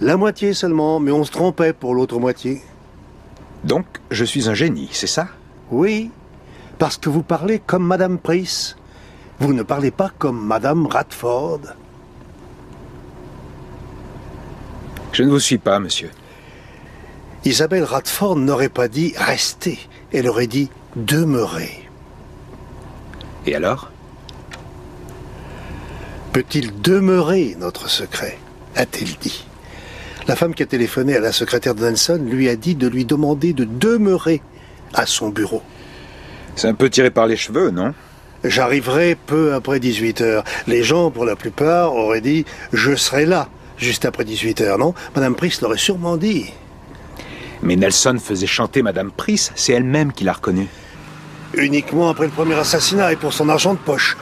La moitié seulement, mais on se trompait pour l'autre moitié. Donc, je suis un génie, c'est ça? Oui, parce que vous parlez comme Madame Price. Vous ne parlez pas comme Madame Radford. Je ne vous suis pas, monsieur. Isabelle Radford n'aurait pas dit « rester », elle aurait dit « demeurer ». Et alors? Peut-il demeurer notre secret? A-t-elle dit. La femme qui a téléphoné à la secrétaire de Nelson lui a dit de lui demander de demeurer à son bureau. C'est un peu tiré par les cheveux, non? J'arriverai peu après 18h. Les gens, pour la plupart, auraient dit « je serai là » juste après 18h, non? Madame Price l'aurait sûrement dit. Mais Nelson faisait chanter Madame Price, c'est elle-même qui l'a reconnue. Uniquement après le premier assassinat et pour son argent de poche.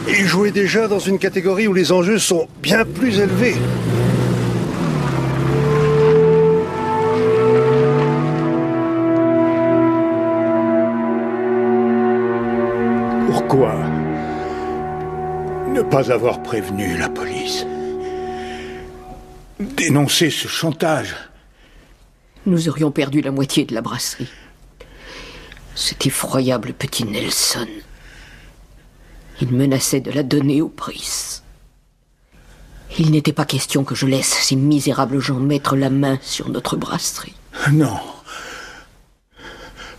Il jouait déjà dans une catégorie où les enjeux sont bien plus élevés. Pourquoi ne pas avoir prévenu la police? Dénoncer ce chantage? Nous aurions perdu la moitié de la brasserie. Cet effroyable petit Nelson. Il menaçait de la donner aux Price. Il n'était pas question que je laisse ces misérables gens mettre la main sur notre brasserie. Non.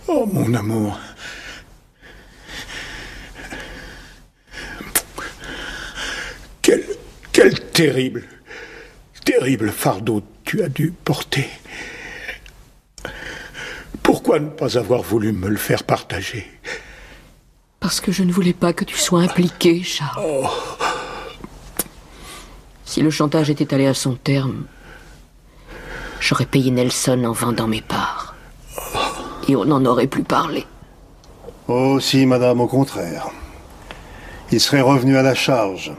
Oh, mon amour. Quel terrible fardeau tu as dû porter. Pourquoi ne pas avoir voulu me le faire partager? Parce que je ne voulais pas que tu sois impliqué, Charles. Oh. Si le chantage était allé à son terme, j'aurais payé Nelson en vendant mes parts. Et on n'en aurait plus parlé. Oh si, madame, au contraire. Il serait revenu à la charge.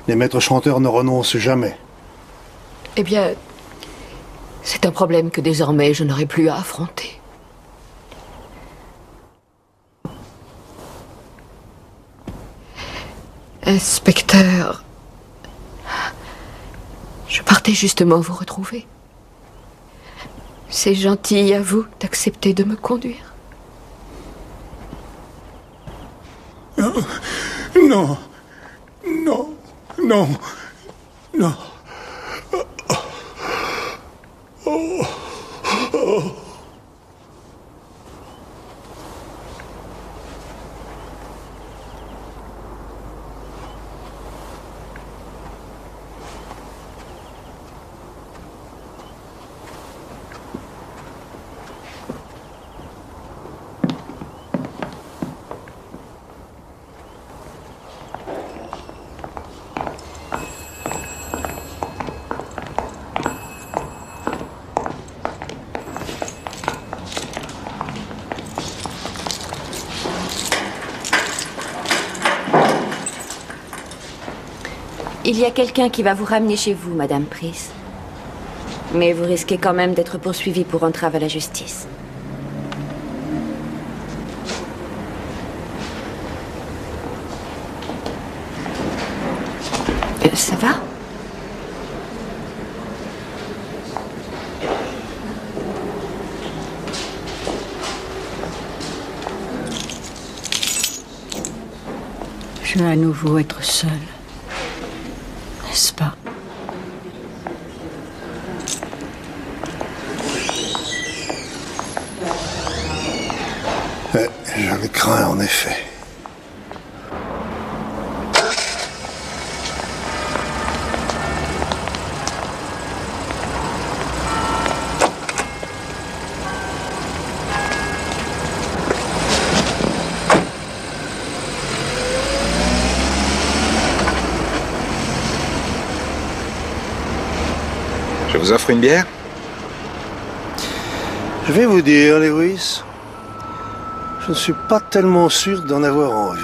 Les maîtres chanteurs ne renoncent jamais. Eh bien, c'est un problème que désormais je n'aurai plus à affronter. Inspecteur, je partais justement vous retrouver. C'est gentil à vous d'accepter de me conduire. Non, non, non, non. Oh, oh. Il y a quelqu'un qui va vous ramener chez vous, Madame Price. Mais vous risquez quand même d'être poursuivie pour entrave à la justice. Ça va? Je vais à nouveau être seule. N'est-ce pas? Je le crains en effet. Je vous offre une bière? Je vais vous dire, Lewis, je ne suis pas tellement sûr d'en avoir envie.